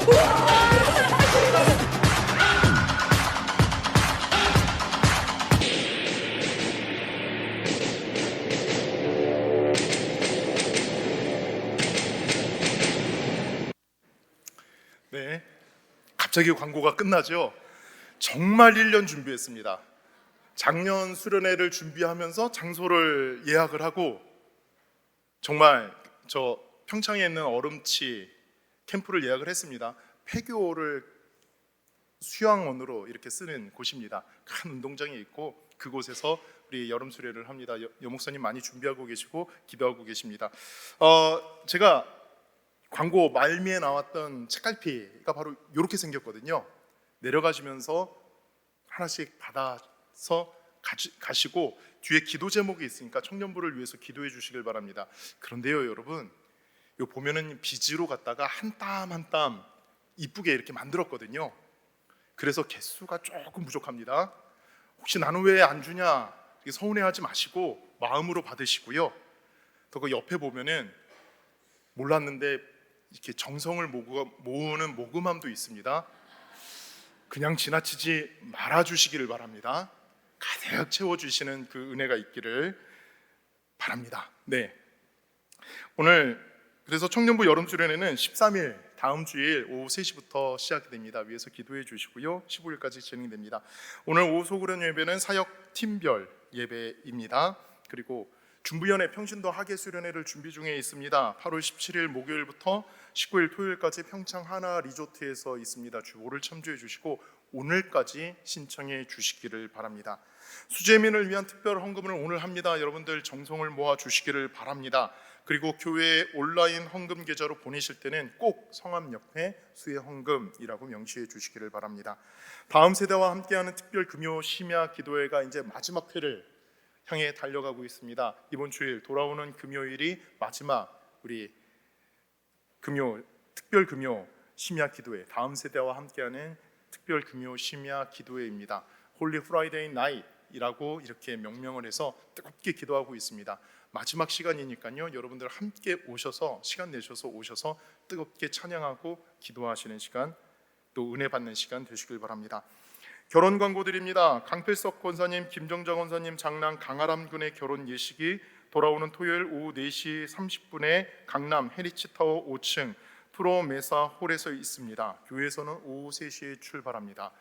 우. 네, 갑자기 광고가 끝나죠. 정말 1년 준비했습니다. 작년 수련회를 준비하면서 장소를 예약을 하고 정말 저 평창에 있는 얼음치 캠프를 예약을 했습니다. 폐교를 수양원으로 이렇게 쓰는 곳입니다. 큰 운동장이 있고 그곳에서 우리 여름 수련회를 합니다. 여목사님 많이 준비하고 계시고 기도하고 계십니다. 제가 광고 말미에 나왔던 책갈피가 바로 이렇게 생겼거든요. 내려가시면서 하나씩 받아서 가시고 뒤에 기도 제목이 있으니까 청년부를 위해서 기도해 주시길 바랍니다. 그런데요, 여러분, 요 보면은 비지로 갖다가 한 땀 한 땀 이쁘게 이렇게 만들었거든요. 그래서 개수가 조금 부족합니다. 혹시 나는 왜 안 주냐 서운해하지 마시고 마음으로 받으시고요. 또 그 옆에 보면은 몰랐는데 이렇게 정성을 모으는 모금함도 있습니다. 그냥 지나치지 말아 주시기를 바랍니다. 가득 채워주시는 그 은혜가 있기를 바랍니다. 네, 오늘 그래서 청년부 여름 수련회는 13일 다음 주일 오후 3시부터 시작이 됩니다. 위에서 기도해 주시고요. 15일까지 진행됩니다. 오늘 오후 소그룹 예배는 사역 팀별 예배입니다. 그리고 중부연회 평신도 학예 수련회를 준비 중에 있습니다. 8월 17일 목요일부터 19일 토요일까지 평창 하나 리조트에서 있습니다. 주보를 참조해 주시고 오늘까지 신청해 주시기를 바랍니다. 수재민을 위한 특별 헌금을 오늘 합니다. 여러분들 정성을 모아 주시기를 바랍니다. 그리고 교회 온라인 헌금 계좌로 보내실 때는 꼭 성함 옆에 수혜 헌금이라고 명시해 주시기를 바랍니다. 다음 세대와 함께하는 특별 금요 심야 기도회가 이제 마지막 회를 향해 달려가고 있습니다. 이번 주일 돌아오는 금요일이 마지막 우리 특별 금요 심야 기도회, 다음 세대와 함께하는 특별 금요 심야 기도회입니다. 홀리 프라이데이 나잇이라고 이렇게 명명을 해서 뜨겁게 기도하고 있습니다. 마지막 시간이니까요. 여러분들 함께 오셔서 시간 내셔서 오셔서 뜨겁게 찬양하고 기도하시는 시간, 또 은혜 받는 시간 되시길 바랍니다. 결혼 광고 드립니다. 강필석 권사님, 김정자 권사님 장남 강아람 군의 결혼 예식이 돌아오는 토요일 오후 4시 30분에 강남 헤리치타워 5층 프로메사 홀에서 있습니다. 교회에서는 오후 3시에 출발합니다.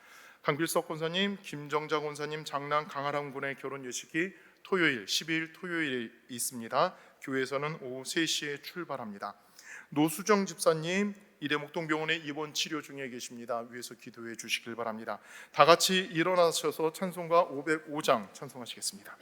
강필석 권사님, 김정자 권사님 장남 강아람 군의 결혼 예식이 토요일 12일 토요일에 있습니다. 교회에서는 오후 3시에 출발합니다. 노수정 집사님 이대목동병원에 입원 치료 중에 계십니다. 위에서 기도해 주시길 바랍니다. 다 같이 일어나셔서 찬송가 505장 찬송하시겠습니다.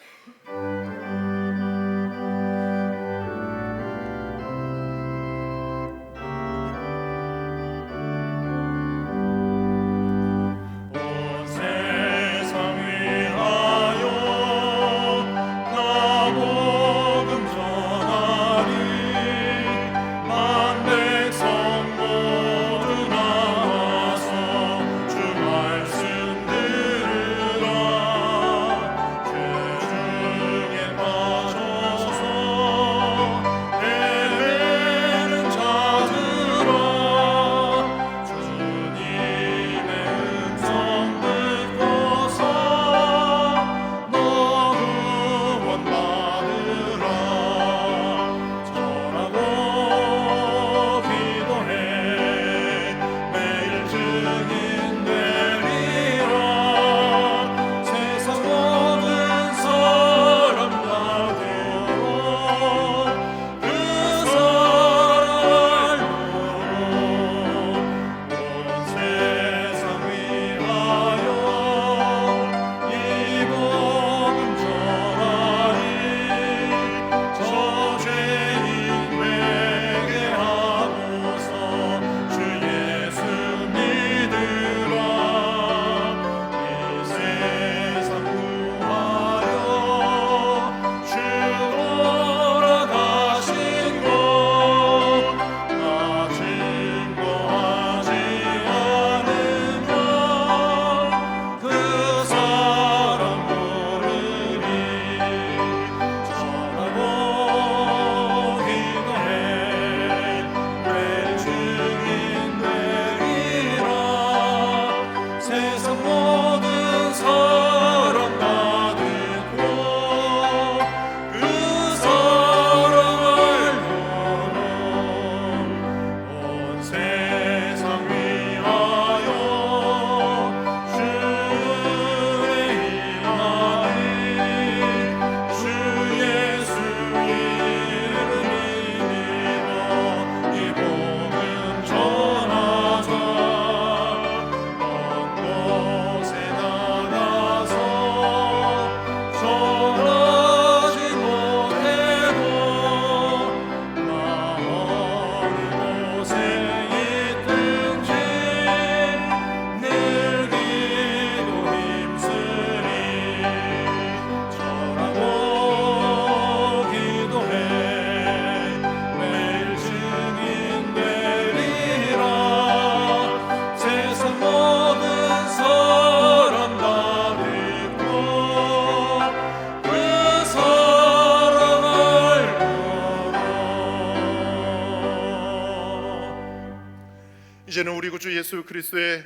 이제는 우리 구주 예수 그리스도의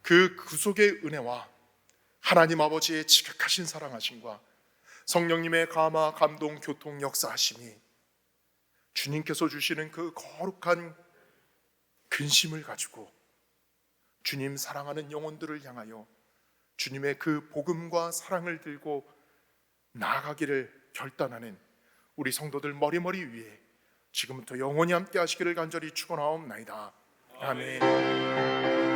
그 구속의 은혜와 하나님 아버지의 지극하신 사랑하심과 성령님의 감화, 감동, 교통, 역사하심이 주님께서 주시는 그 거룩한 근심을 가지고 주님 사랑하는 영혼들을 향하여 주님의 그 복음과 사랑을 들고 나아가기를 결단하는 우리 성도들 머리머리 위에 지금부터 영원히 함께 하시기를 간절히 축원하옵나이다. 아멘.